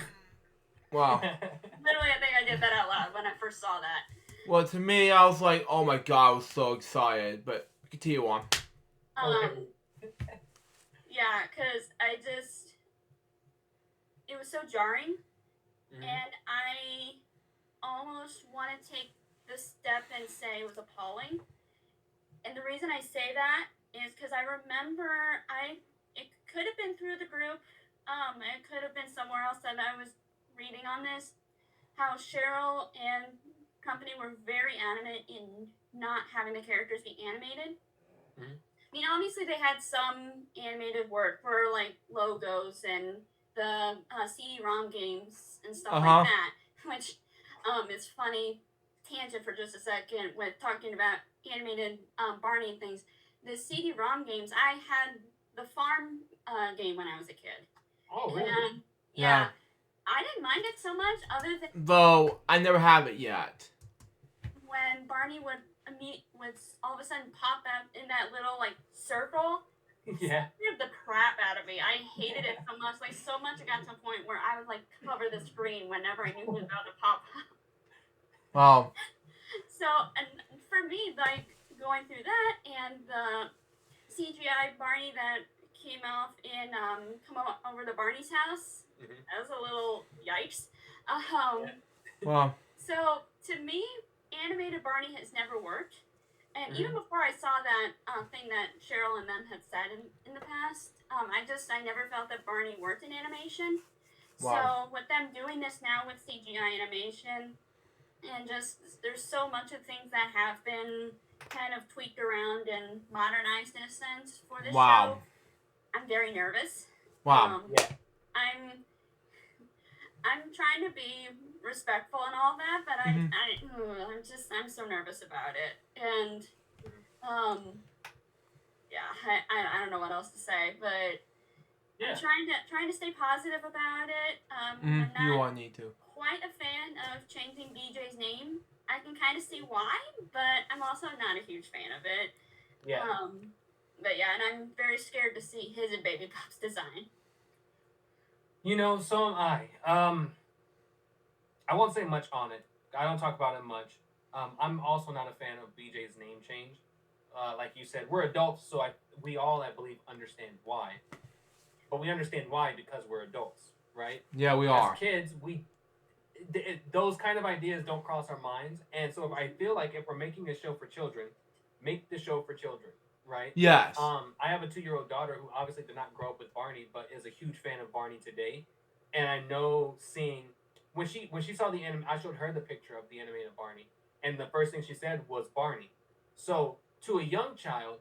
Wow. Literally, I think I did that out loud when I first saw that. Well, to me, I was like, oh my god, I was so excited. But continue on. Yeah, because it was so jarring, and I almost want to take the step and say it was appalling. And the reason I say that is because I remember it could have been through the group, it could have been somewhere else that I was reading on this, how Cheryl and company were very adamant in not having the characters be animated. Mm-hmm. I mean, obviously they had some animated work for like logos and the CD-ROM games and stuff like that, which is funny. Tangent for just a second with talking about animated Barney and things. The CD-ROM games, I had the farm game when I was a kid. Oh, really? And, yeah. I didn't mind it so much, other than though I never have it yet. When Barney would all of a sudden pop out in that little like circle. Yeah. It scared the crap out of me. I hated it so much. Like so much, it got to a point where I would like cover the screen whenever I knew he was about to pop up. Wow. So, and for me, like going through that and the CGI Barney that came off in Come Over to Barney's House, that was a little yikes. Wow. So to me, animated Barney has never worked. And even before I saw that thing that Cheryl and them had said in the past, I never felt that Barney worked in animation. Wow. So with them doing this now with CGI animation, and just there's so much of things that have been kind of tweaked around and modernized in a sense for this show. I'm very nervous. Wow. I'm trying to be respectful and all that, but I'm so nervous about it. And yeah, I don't know what else to say, but I'm trying to stay positive about it. I'm not need to. quite a fan of changing BJ's name. I can kind of see why, but I'm also not a huge fan of it. Yeah. But yeah, and I'm very scared to see his and Baby Pop's design. So am I. I won't say much on it. I don't talk about it much. I'm also not a fan of BJ's name change. Like you said, we're adults, so we all, I believe, understand why. But we understand why because we're adults, right? Yeah, we are. As kids, those kind of ideas don't cross our minds. And so if I feel like if we're making a show for children, make the show for children, right? Yes. I have a 2-year-old daughter who obviously did not grow up with Barney, but is a huge fan of Barney today. And I know seeing when she saw the anime, I showed her the picture of the animated Barney, and the first thing she said was Barney. So to a young child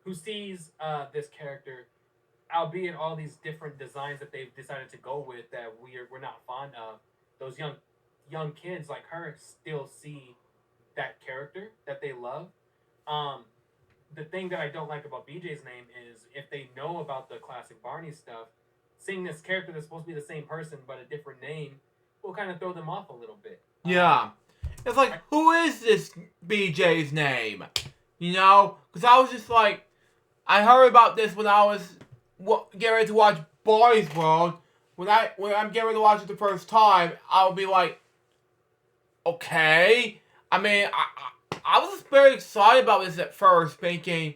who sees this character, albeit all these different designs that they've decided to go with that we're not fond of, those young kids like her still see that character that they love. Um, the thing that I don't like about BJ's name is if they know about the classic Barney stuff, seeing this character that's supposed to be the same person but a different name will kind of throw them off a little bit. Yeah. It's like, who is this BJ's name? You know? Because I was just like, I heard about this when I was getting ready to watch Boys World. When I'm getting ready to watch it the first time, I'll be like, okay. I mean, I was very excited about this at first, thinking,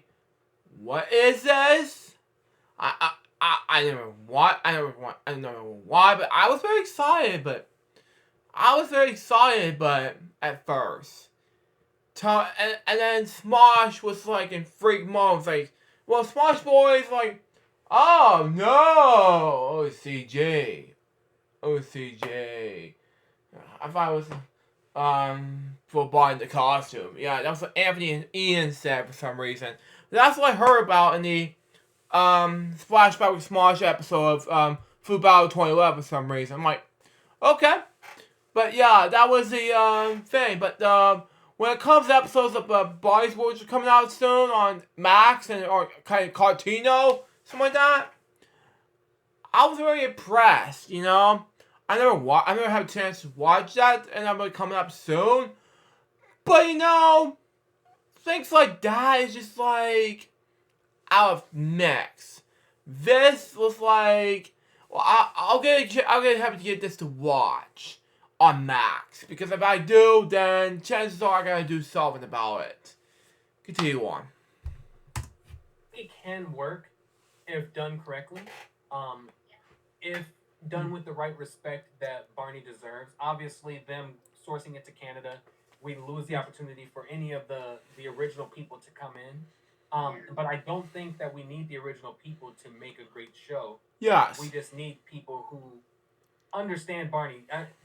what is this? I never want. I don't know why, but I was very excited. But at first, and then Smosh was like in freak mode, like, well, Smosh Boy is like, oh no, OCJ. I thought it was for buying the costume. Yeah, that was what Anthony and Ian said for some reason. That's what I heard about in the Flashback with Smosh episode of Food Battle 2011 for some reason. I'm like, okay. But yeah, that was the thing. But when it comes to episodes of Boys World which are coming out soon on Max or kind of Cartino, something like that, I was very impressed, you know? I never had a chance to watch that, and I'm like coming up soon. But you know, things like that is just like out of mix. This was like, well, I'll get happy to get this to watch on Max, because if I do, then chances are I gotta do something about it. Continue on. It can work if done correctly. If done with the right respect that Barney deserves. Obviously, them sourcing it to Canada, we lose the opportunity for any of the original people to come in. But I don't think that we need the original people to make a great show. Yes. We just need people who understand Barney.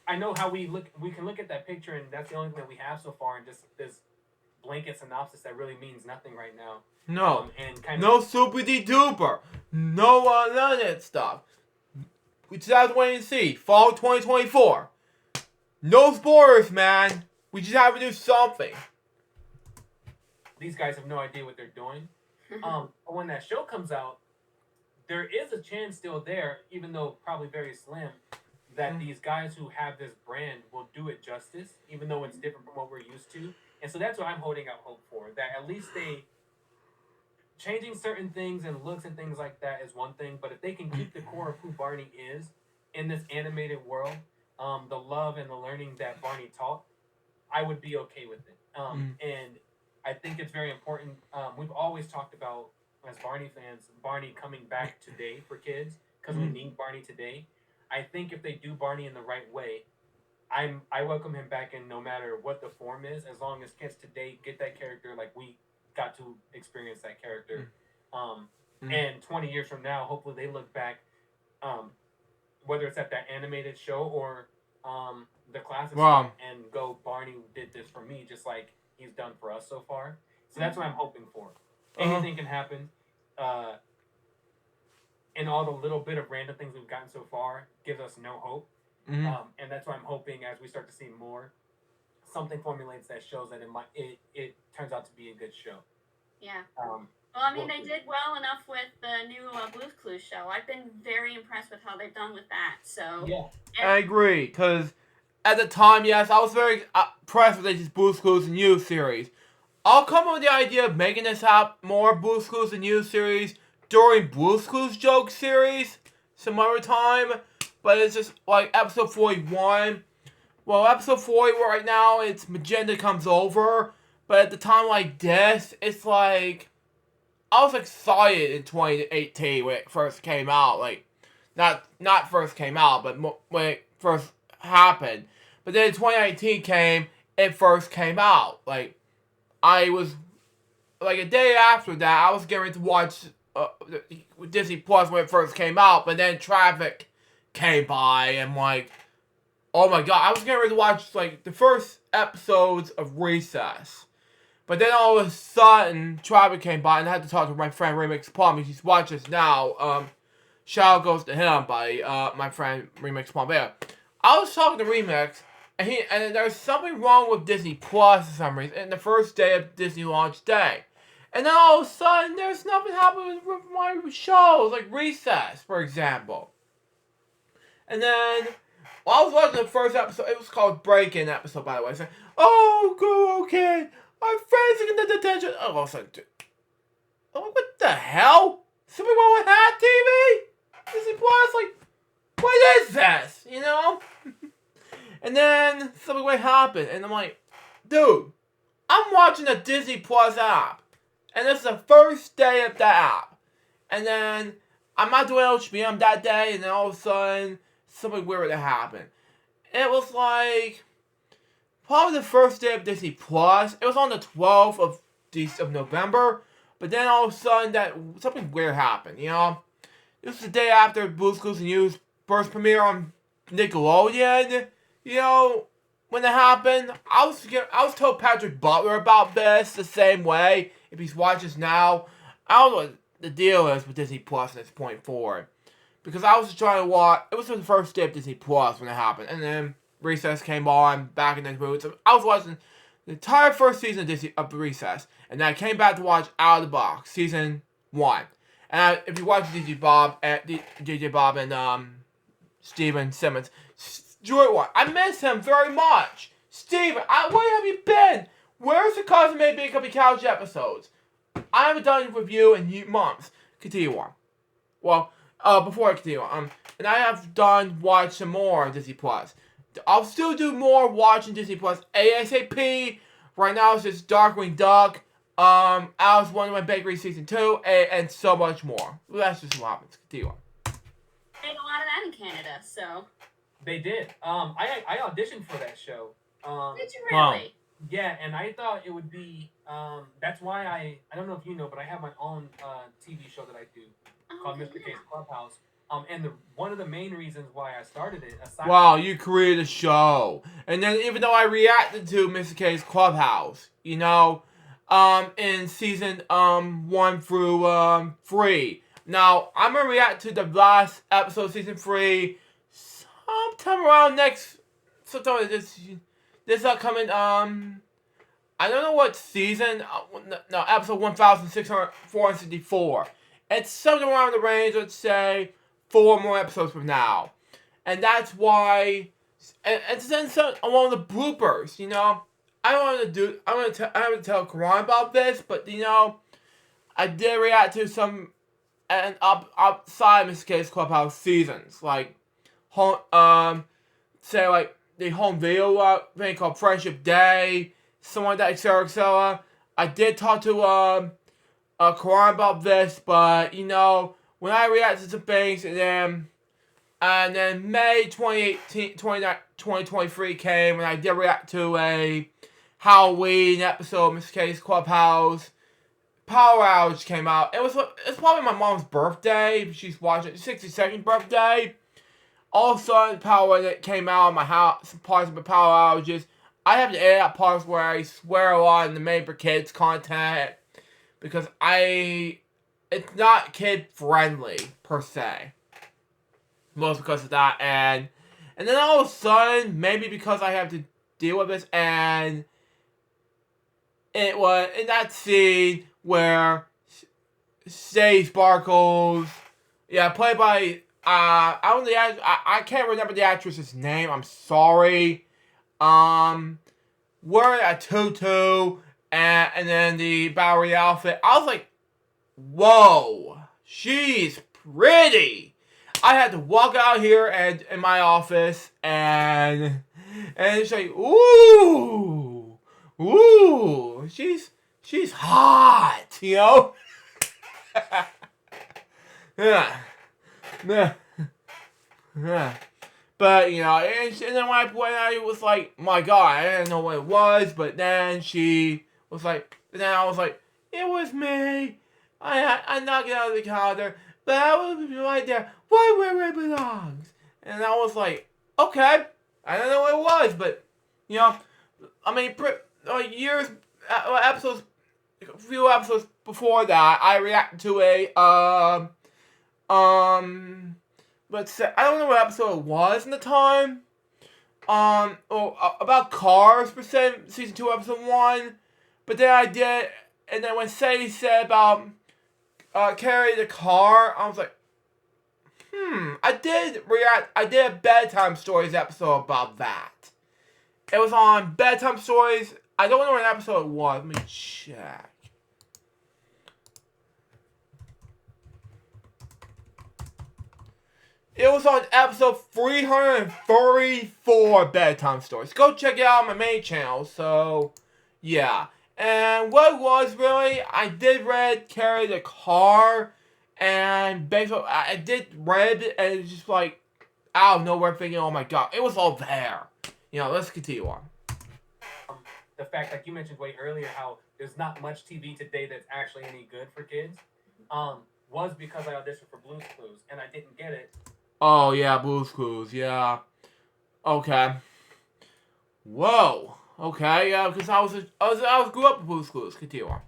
I know how we can look at that picture, and that's the only thing that we have so far, and just this blanket synopsis that really means nothing right now. No. And kind no of super duper. No none of that stuff. We just have to wait and see. Fall 2024. No spoilers, man. We just have to do something. These guys have no idea what they're doing. But when that show comes out, there is a chance still there, even though probably very slim, that these guys who have this brand will do it justice, even though it's different from what we're used to. And so that's what I'm holding out hope for. That at least they changing certain things and looks and things like that is one thing, but if they can keep the core of who Barney is in this animated world, the love and the learning that Barney taught, I would be okay with it. And I think it's very important. We've always talked about, as Barney fans, Barney coming back today for kids, because we need Barney today. I think if they do Barney in the right way, I welcome him back in no matter what the form is, as long as kids today get that character like we got to experience that character. And 20 years from now, hopefully they look back, whether it's at that animated show or the classic stuff, and go, Barney did this for me, just like he's done for us so far. So that's what I'm hoping for. Anything can happen. And all the little bit of random things we've gotten so far gives us no hope. And that's why I'm hoping, as we start to see more, something formulates that shows that it turns out to be a good show. Yeah. Well, I mean, they did well enough with the new Blue's Clues show. I've been very impressed with how they've done with that. So yeah, I agree, because at the time, yes, I was very impressed with this Blue's Clues and You series. I'll come up with the idea of making this out more Blue's Clues and You series during Blue's Clues joke series some other time, but it's just like episode 41. Well, episode 40 right now, it's Magenta Comes Over, but at the time like this, it's like, I was excited in 2018 when it first came out, like, not first came out, but when it first happened. But then 2019 came, it first came out. Like, I was, like, a day after that, I was getting ready to watch Disney Plus when it first came out, but then traffic came by, and, like, oh my god, I was getting ready to watch, like, the first episodes of Recess. But then all of a sudden, traffic came by, and I had to talk to my friend Remix Palm. He's watching this now. Shout out goes to him by my friend Remix Palm Bear. I was talking to Remix, and there's something wrong with Disney Plus for some reason, in the first day of Disney launch day. And then all of a sudden, there's nothing happening with my shows, like Recess, for example. And then, while I was watching the first episode, it was called Break-In episode, by the way. Saying, oh, go, okay, our friends are getting detention. Oh, all of a sudden, oh, what the hell? Something wrong with that TV? Disney Plus, like, what is this? You know? And then something would happen, and I'm like, dude, I'm watching the Disney Plus app, and it's the first day of the app, and then I'm not doing LJPCBM that day, and then all of a sudden, something weird happened. It was like, probably the first day of Disney Plus. It was on the 12th of November, but then all of a sudden, something weird happened, you know? This was the day after Blue's Clues and You's first premiere on Nickelodeon. You know, when it happened, I was told Patrick Butler about this the same way. If he's watching this now, I don't know what the deal is with Disney Plus at this point forward. Because I was just trying to watch, it was the first day of Disney Plus when it happened. And then Recess came on back in the roots. I was watching the entire first season of Recess. And then I came back to watch Out of the Box, season 1. And if you watch DJ Bob and Steven Simmons, I miss him very much. Steven, where have you been? Where's the Cosme Big Cubby Couch episodes? I haven't done a review in months. Continue on. Well, before I continue on, and I have watched some more Disney Plus. I'll still do more watching Disney Plus ASAP. Right now it's just Darkwing Duck, Alice Wonderland Bakery Season 2, and so much more. Well, that's just what happens. Continue on. They had a lot of that in Canada, so. They did. I auditioned for that show. Did you really? Yeah, and I thought it would be. That's why I don't know if you know, but I have my own TV show that I do called Mr. K's Clubhouse. And one of the main reasons why I started it. Wow, you created a show, and then even though I reacted to Mr. K's Clubhouse, you know, in season 1 through 3. Now I'm gonna react to the last episode of season 3. Sometime around sometime this upcoming, I don't know what season, no, episode 1,464. It's something around the range, let's say, 4 more episodes from now. And that's why, and then along the bloopers, you know, I wanted to tell Karan about this, but, you know, I did react to some, outside Mr. K's Clubhouse seasons, like, say like the home video thing called Friendship Day, something like that, etc. I did talk to Karan about this, but you know, when I reacted to some things, and then May 2023 came, and I did react to a Halloween episode of Mr. K's Clubhouse. Power Outage came out. It's probably my mom's birthday. She's watching 62nd birthday. All of a sudden, power that came out of my house, parts of the power outages. I have to edit out parts where I swear a lot in the Made for Kids content because it's not kid friendly per se. Most because of that, and then all of a sudden, maybe because I have to deal with this, and it was in that scene where Sadie Sparkles, played by. I can't remember the actress's name. I'm sorry. Wearing a tutu and then the Bowery outfit. I was like, whoa, she's pretty. I had to walk out here and in my office and say, ooh, she's hot, you know. Yeah. But, you know, and then when I was like, my God, I didn't know what it was, but then she was like, then I was like, it was me. I knocked it out of the counter, but I was right there, right where it belongs. And I was like, okay, I don't know what it was, but, you know, I mean, years, episodes, a few episodes before that, I reacted to let's say, I don't know what episode it was in the time. About Cars per se, season 2, episode 1. But then I did, and then when Sadie said about carry the car, I was like, I did a bedtime stories episode about that. It was on bedtime stories. I don't know what episode it was. Let me check. It was on episode 334 bedtime stories. Go check it out on my main channel. So, yeah. And what it was really, I did read carry the car, and basically I did read it, and it's just like out of nowhere thinking, oh my God, it was all there. You know, let's continue on. The fact, like you mentioned way earlier, how there's not much TV today that's actually any good for kids, was because I auditioned for Blue's Clues and I didn't get it. Oh yeah, Blue's Clues, yeah. Okay. Whoa. Okay, yeah, because I grew up with Blue's Clues. Continue on.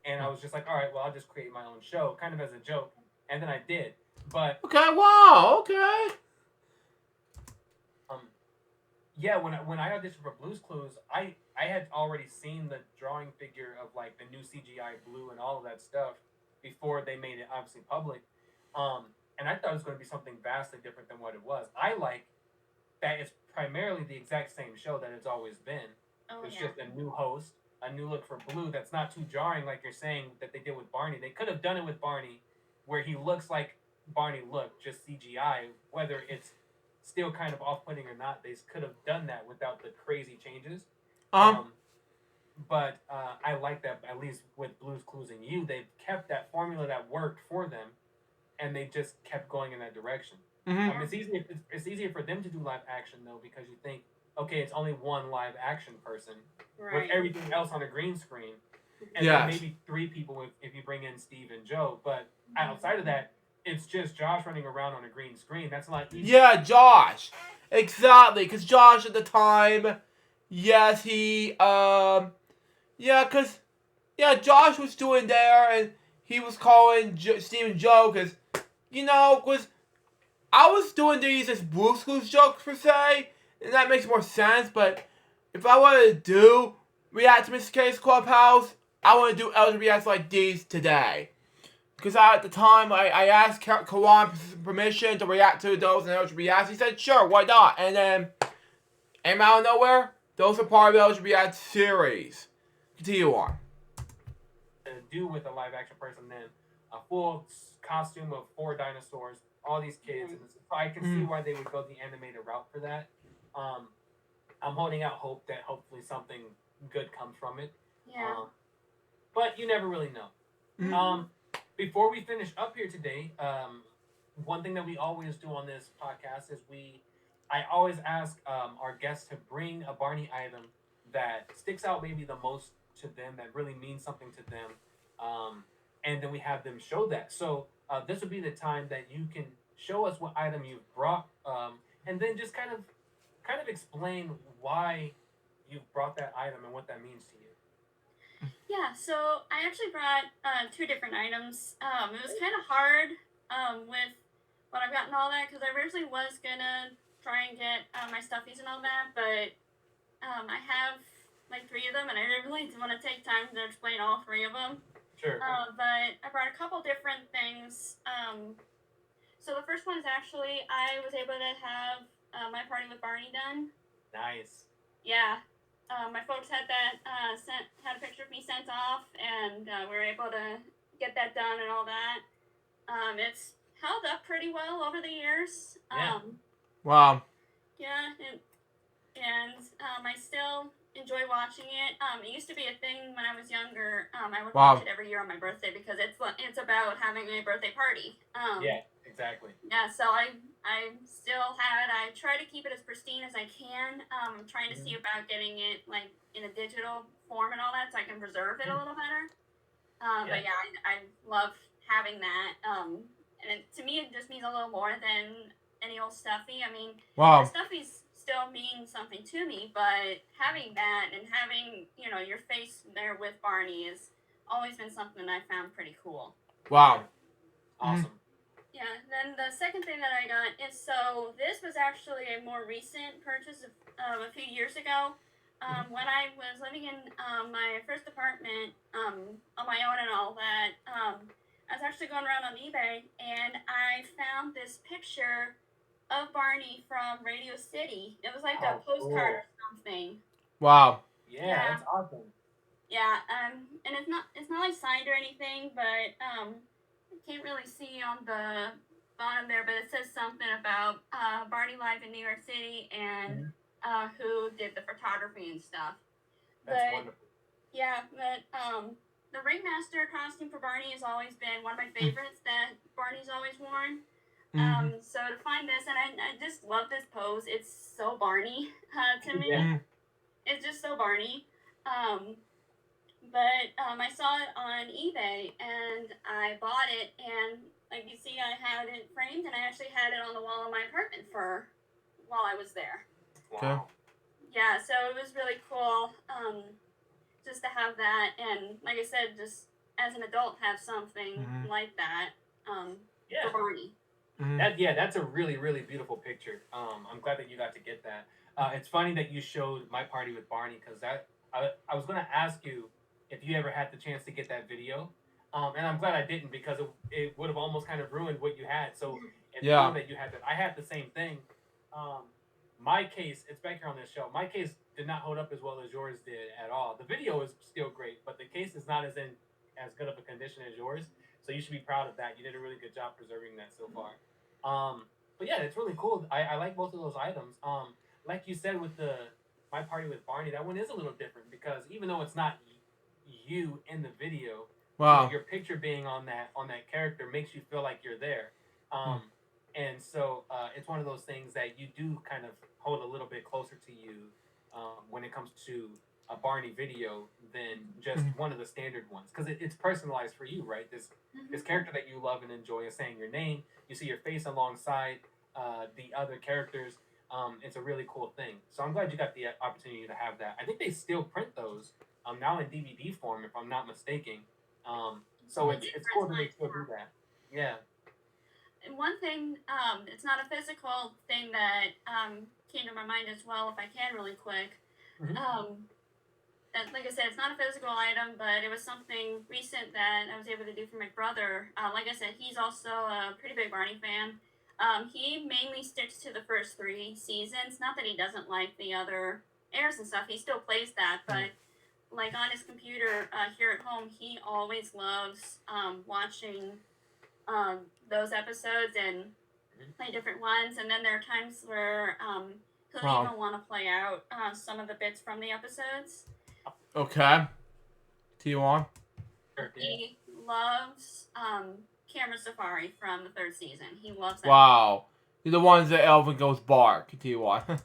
And I was just like, all right, well, I'll just create my own show, kind of as a joke, and then I did. But okay, wow, okay. Yeah, when I auditioned for Blue's Clues, I had already seen the drawing figure of like the new CGI Blue and all of that stuff before they made it obviously public, and I thought it was going to be something vastly different than what it was. I like that it's primarily the exact same show that it's always been. Oh, it's yeah. just a new host, a new look for Blue that's not too jarring like you're saying that they did with Barney. They could have done it with Barney, where he looks like Barney looked, just CGI. Whether it's still kind of off-putting or not, they could have done that without the crazy changes. But I like that, at least with Blue's Clues and You, they've kept that formula that worked for them, and they just kept going in that direction. Mm-hmm. It's easier for them to do live action though, because you think, okay, it's only one live action person with everything else on a green screen, and then maybe 3 people if you bring in Steve and Joe. But outside of that, it's just Josh running around on a green screen. That's a lot easier. Yeah, Josh. Exactly, because Josh at the time, yes, he, Josh was doing there, and he was calling Steve and Joe, because, I was doing these as Blue's Clues jokes, per se, and that makes more sense, but if I wanted to do React to Mr. K's Clubhouse, I want to do LJPCBM like these today. Because at the time, I asked Kawan permission to react to those in LJPCBM. He said, sure, why not? And then, out of nowhere, those are part of the LJPCBM series. Continue on. To do with a live action person, then a full costume of 4 dinosaurs, all these kids, and I can see why they would go the animated route for that. I'm holding out hope that hopefully something good comes from it. Yeah. But you never really know. Before we finish up here today, one thing that we always do on this podcast is I always ask our guests to bring a Barney item that sticks out maybe the most to them, that really means something to them, and then we have them show that. So this would be the time that you can show us what item you've brought, and then just kind of explain why you've brought that item and what that means to you. Yeah, so I actually brought 2 different items. It was kind of hard with what I've got and all that, because I originally was going to try and get my stuffies and all that, but I have like 3 of them, and I really didn't want to take time to explain all 3 of them. Sure. But I brought a couple different things. So the first one is actually, I was able to have my party with Barney done. Nice. Yeah. My folks had that had a picture of me sent off, and we were able to get that done and all that. It's held up pretty well over the years. Wow. Yeah, and I still enjoy watching it. It used to be a thing when I was younger. I would watch it every year on my birthday, because it's about having a birthday party. Yeah, Exactly. Yeah, so I still have it. I try to keep it as pristine as I can. I'm trying to see about getting it like in a digital form and all that, so I can preserve it a little better. But Yeah. yeah, I love having that. And to me, it just means a little more than any old stuffy. I mean, the Wow. stuffies still mean something to me, but having that and having your face there with Barney has always been something I found pretty cool. Wow. Awesome. Yeah, then the second thing that I got is, so this was actually a more recent purchase of a few years ago. When I was living in my first apartment on my own and all that, I was actually going around on eBay and I found this picture of Barney from Radio City. It was like a Oh, postcard cool. or something. Wow. Yeah, Yeah, that's awesome. yeah, and it's not like signed or anything, but I can't really see on the bottom there, but it says something about Barney Live in New York City and Mhm. who did the photography and stuff. That's But wonderful. yeah, but the ringmaster costume for Barney has always been one of my favorites that Barney's always worn. Mm-hmm. So to find this, and I just love this pose. It's so Barney to Yeah. me. It's just so Barney. Um, but I saw it on eBay and I bought it, and like you see, I had it framed, and I actually had it on the wall of my apartment for while I was there. Okay. Wow. Yeah, so it was really cool just to have that, and like I said, just as an adult, have something Mm-hmm. like that for Yeah. Barney. Mm-hmm. That's a really really beautiful picture. I'm glad that you got to get that. It's funny that you showed my party with Barney because I was gonna ask you if you ever had the chance to get that video. And I'm glad I didn't because it would have almost kind of ruined what you had. So it's cool Yeah. that you had that. I had the same thing. Um, my case, it's back here on this show. My case did not hold up as well as yours did at all. The video is still great, but the case is not as good of a condition as yours. So you should be proud of that. You did a really good job preserving that so far. But yeah, it's really cool. I like both of those items. Like you said with the my party with Barney, that one is a little different because even though it's not you in the video, Wow. your picture being on that character makes you feel like you're there. Mm. Um, and so it's one of those things that you do kind of hold a little bit closer to you when it comes to a Barney video than just Mm-hmm. one of the standard ones because it's personalized for you, right? This character that you love and enjoy is saying your name. You see your face alongside the other characters. It's a really cool thing. So I'm glad you got the opportunity to have that. I think they still print those now in DVD form, if I'm not mistaken. So They do it's print cool that they mine. still do that. Yeah. And one thing, it's not a physical thing that came to my mind as well, if I can, really quick. Hmm. And like I said, it's not a physical item, but it was something recent that I was able to do for my brother. Like I said, he's also a pretty big Barney fan. He mainly sticks to the first three seasons. Not that he doesn't like the other airs and stuff. He still plays that, but like on his computer here at home, he always loves watching those episodes and play different ones. And then there are times where he'll Wow. even want to play out some of the bits from the episodes. Okay. T1. Sure, yeah. He loves Camera Safari from the third season. He loves that. Wow. You're the ones that Elvin goes bark. T1.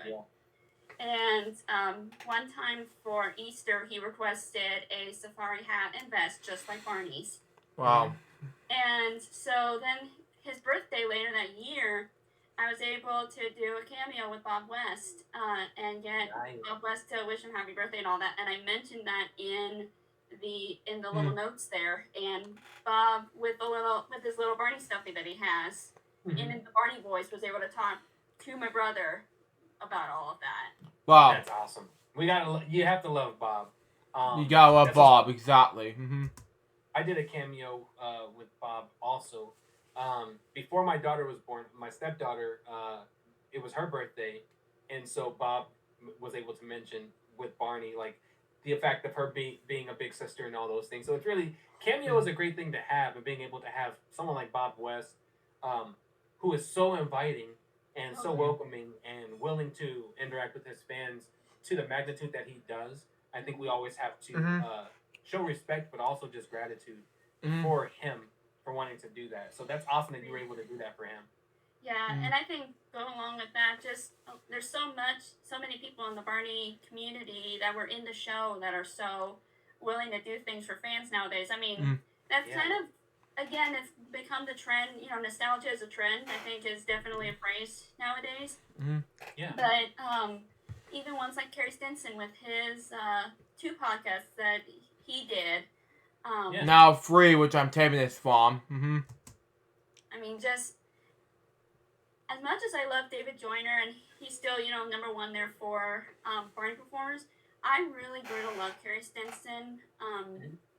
Yeah. And one time for Easter, he requested a safari hat and vest, just like Barney's. Wow. And so then his birthday later that year, I was able to do a cameo with Bob West and get Nice. Bob West to wish him happy birthday and all that. And I mentioned that in the little notes there. And Bob, with his little Barney stuffy that he has, in the Barney voice, was able to talk to my brother about all of that. Wow. That's awesome. You have to love Bob. You gotta love that's Bob. Exactly. Mm-hmm. I did a cameo with Bob also. Before my daughter was born, my stepdaughter, it was her birthday, and so Bob was able to mention with Barney like the effect of her being a big sister and all those things. So it's really cameo is a great thing to have, and being able to have someone like Bob West, who is so inviting and so welcoming and willing to interact with his fans to the magnitude that he does. I think we always have to show respect, but also just gratitude Mm-hmm. for him for wanting to do that. So that's awesome that you were able to do that for him. Yeah, and I think going along with that, just there's so many people in the Barney community that were in the show that are so willing to do things for fans nowadays. I mean, that's Yeah. kind of, again, it's become the trend. You know, nostalgia is a trend. I think is definitely a phrase nowadays. Yeah. But even ones like Kerry Stinson with his 2 podcasts that he did. Yeah. Now 3, which I'm taping this from. I mean, just as much as I love David Joyner and he's still, you know, number 1 there for Barney performers, I really grew to love Kerry Stinson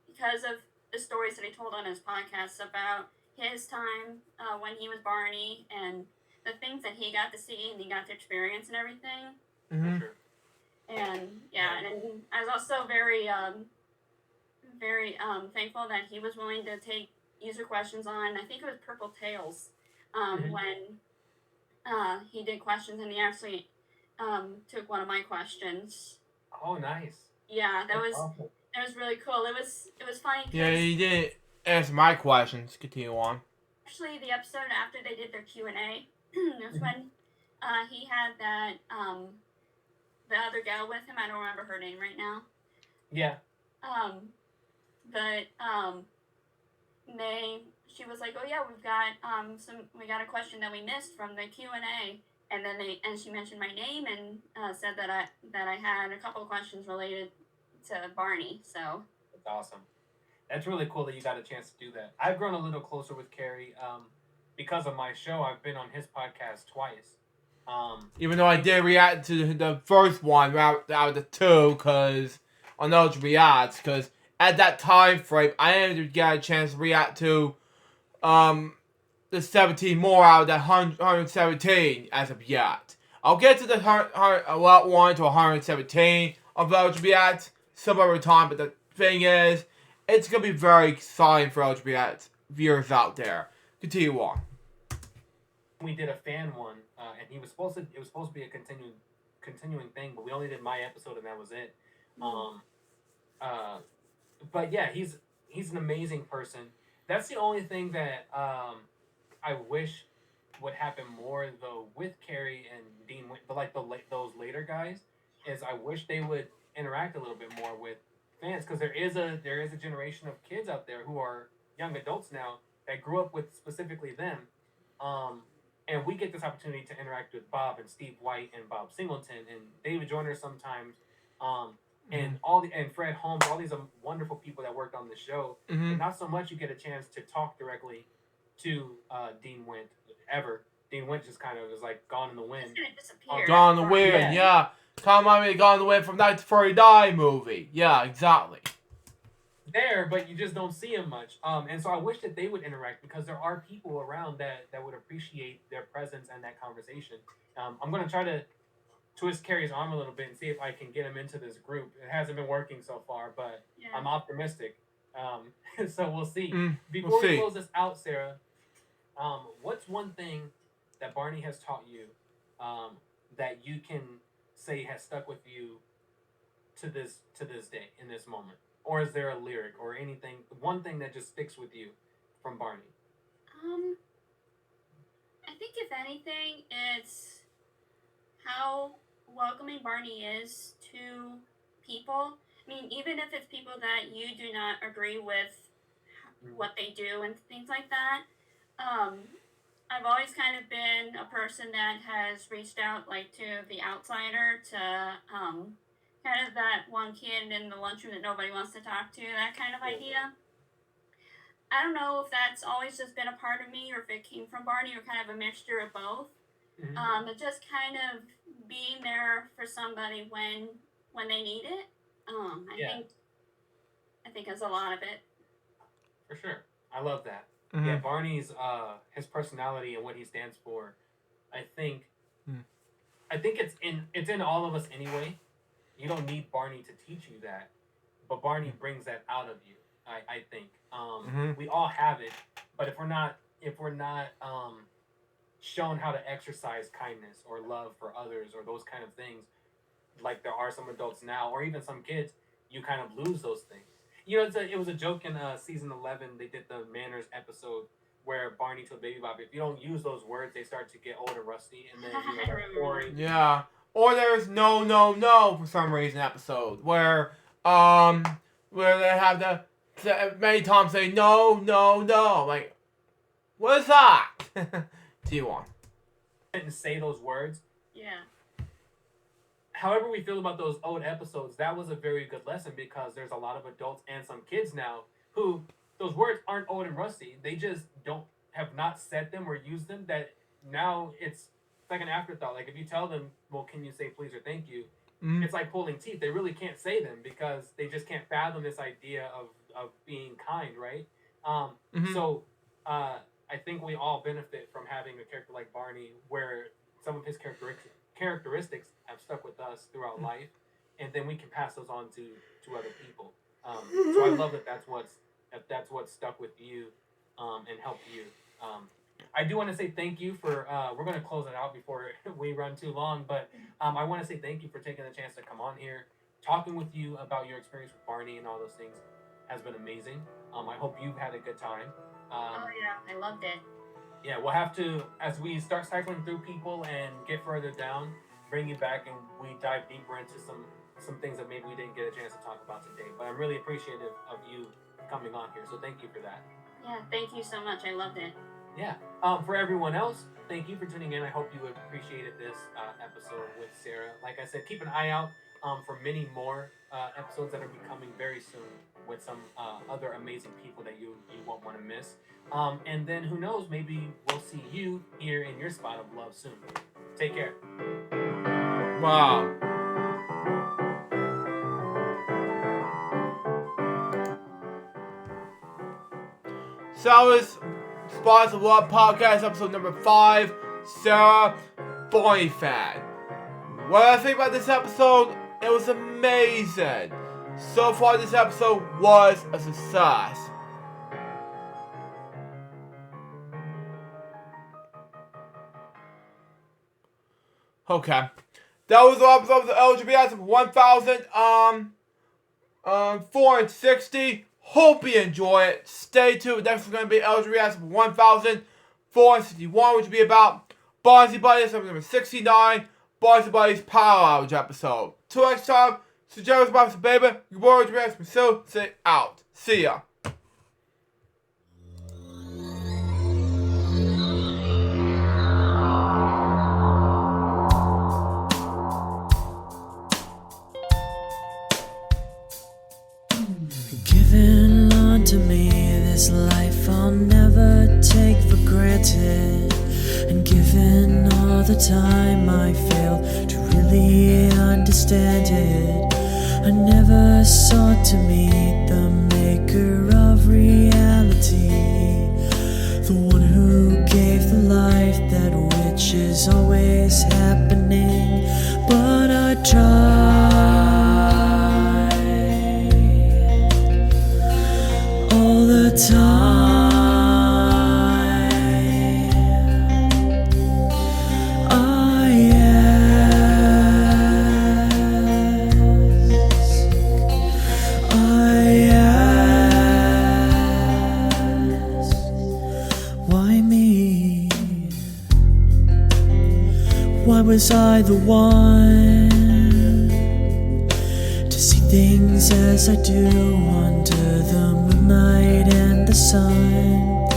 because of the stories that he told on his podcast about his time when he was Barney and the things that he got to see and he got to experience and everything. For sure. And and I was also very thankful that he was willing to take user questions on. I think it was Purple Tails when he did questions, and he actually took one of my questions. Oh, nice. Yeah, that was awesome. It was really cool. It was funny. Yeah, he did answer my questions. Continue on. Actually, the episode after they did their Q&A, it was when he had that the other gal with him. I don't remember her name right now. Yeah. But she was like, oh yeah, we got a question that we missed from the Q&A, and then she mentioned my name and said that I had a couple of questions related to Barney. So that's awesome. That's really cool that you got a chance to do that. I've grown a little closer with Kerry because of my show. I've been on his podcast twice. Even though I did react to the first one out of the 2, because on those reacts, because at that time frame, I didn't get a chance to react to the 17 more out of that 117 as of yet. I'll get to the 1 to 117 of those reacts some other time, but the thing is, it's going to be very exciting for those reacts viewers out there. Continue on. We did a fan one, and it was supposed to be a continuing thing, but we only did my episode and that was it. But yeah, he's an amazing person. That's the only thing that I wish would happen more though with Kerry and Dean, but like those later guys, is I wish they would interact a little bit more with fans, because there is a generation of kids out there who are young adults now that grew up with specifically them. And we get this opportunity to interact with Bob and Steve White and Bob Singleton and David Joyner sometimes, and Fred Holmes, all these wonderful people that worked on the show. And not so much you get a chance to talk directly to Dean Wint ever. Dean Wint just kind of is like gone in the wind. he's gonna disappear. Gone in the Wind, yeah. Come on, Gone in the Wind from 1949 movie. Yeah, exactly. There, but you just don't see him much. And so I wish that they would interact, because there are people around that would appreciate their presence and that conversation. I'm going to try to twist Kerry's arm a little bit and see if I can get him into this group. It hasn't been working so far, but I'm optimistic. So we'll see. Before we close this out, Sarah, what's one thing that Barney has taught you that you can say has stuck with you to this day, in this moment? Or is there a lyric or anything, one thing that just sticks with you from Barney? I think if anything, it's how welcoming Barney is to people. I mean, even if it's people that you do not agree with what they do and things like that. I've always kind of been a person that has reached out like to the outsider, to kind of that one kid in the lunchroom that nobody wants to talk to, that kind of idea. I don't know if that's always just been a part of me or if it came from Barney or kind of a mixture of both. But just kind of being there for somebody when they need it. I think that's a lot of it. For sure. I love that. Yeah, Barney's his personality and what he stands for, I think it's in all of us anyway. You don't need Barney to teach you that, but Barney brings that out of you. I think we all have it, but if we're not shown how to exercise kindness or love for others or those kind of things, like there are some adults now or even some kids, you kind of lose those things. You know, it was a joke in season 11. They did the manners episode where Barney told Baby Bop, if you don't use those words, they start to get old and rusty. And then I remember Corey, Yeah. Or there's no for some reason episode where they have many times say no. Like, what is that? T1. didn't say those words. Yeah. However we feel about those old episodes, that was a very good lesson because there's a lot of adults and some kids now who those words aren't old and rusty. They just have not said them or used them. That now it's like an afterthought. Like if you tell them, well, can you say please or thank you? Mm-hmm. It's like pulling teeth. They really can't say them because they just can't fathom this idea of being kind, right? So I think we all benefit from having a character like Barney where some of his characteristics have stuck with us throughout life, and then we can pass those on to other people. So I love that's what's stuck with you and helped you. I do want to say thank you for we're going to close it out before we run too long, but I want to say thank you for taking the chance to come on here. Talking with you about your experience with Barney and all those things has been amazing. I hope you've had a good time. Oh yeah, I loved it. Yeah, we'll have to, as we start cycling through people and get further down, bring you back and we dive deeper into some things that maybe we didn't get a chance to talk about today. But I'm really appreciative of you coming on here, so thank you for that. Yeah, thank you so much. I loved it. Yeah. For everyone else, thank you for tuning in. I hope you appreciated this episode with Sarah. Like I said, keep an eye out for many more episodes that are becoming very soon with some other amazing people that you won't want to miss. And then who knows, maybe we'll see you here in your spot of love soon. Take care. Wow. So that was Spots of Love Podcast, episode number 5, Sarah, Barney fan. What I think about this episode, it was amazing. So far this episode was a success. Okay. That was the episode of the LJPCBM 1460. Hope you enjoy it. Stay tuned. Next is going to be LJPCBM 1461, which will be about Bonzi Buddies, episode number 69. Bonzi Buddies Power Outage episode. Till next time, so Jerry's Box Baby, your boy LJPCBM still say out. See ya. Given unto me this life I'll never take for granted, and given all the time I failed to really understand it, I never sought to meet the maker of reality, the one who gave the life that which is always happening, but I tried all the time. I ask, why me? Why was I the one to see things as I do under the moonlight and the sun?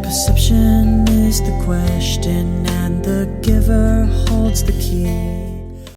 Perception is the question, and the giver holds the key.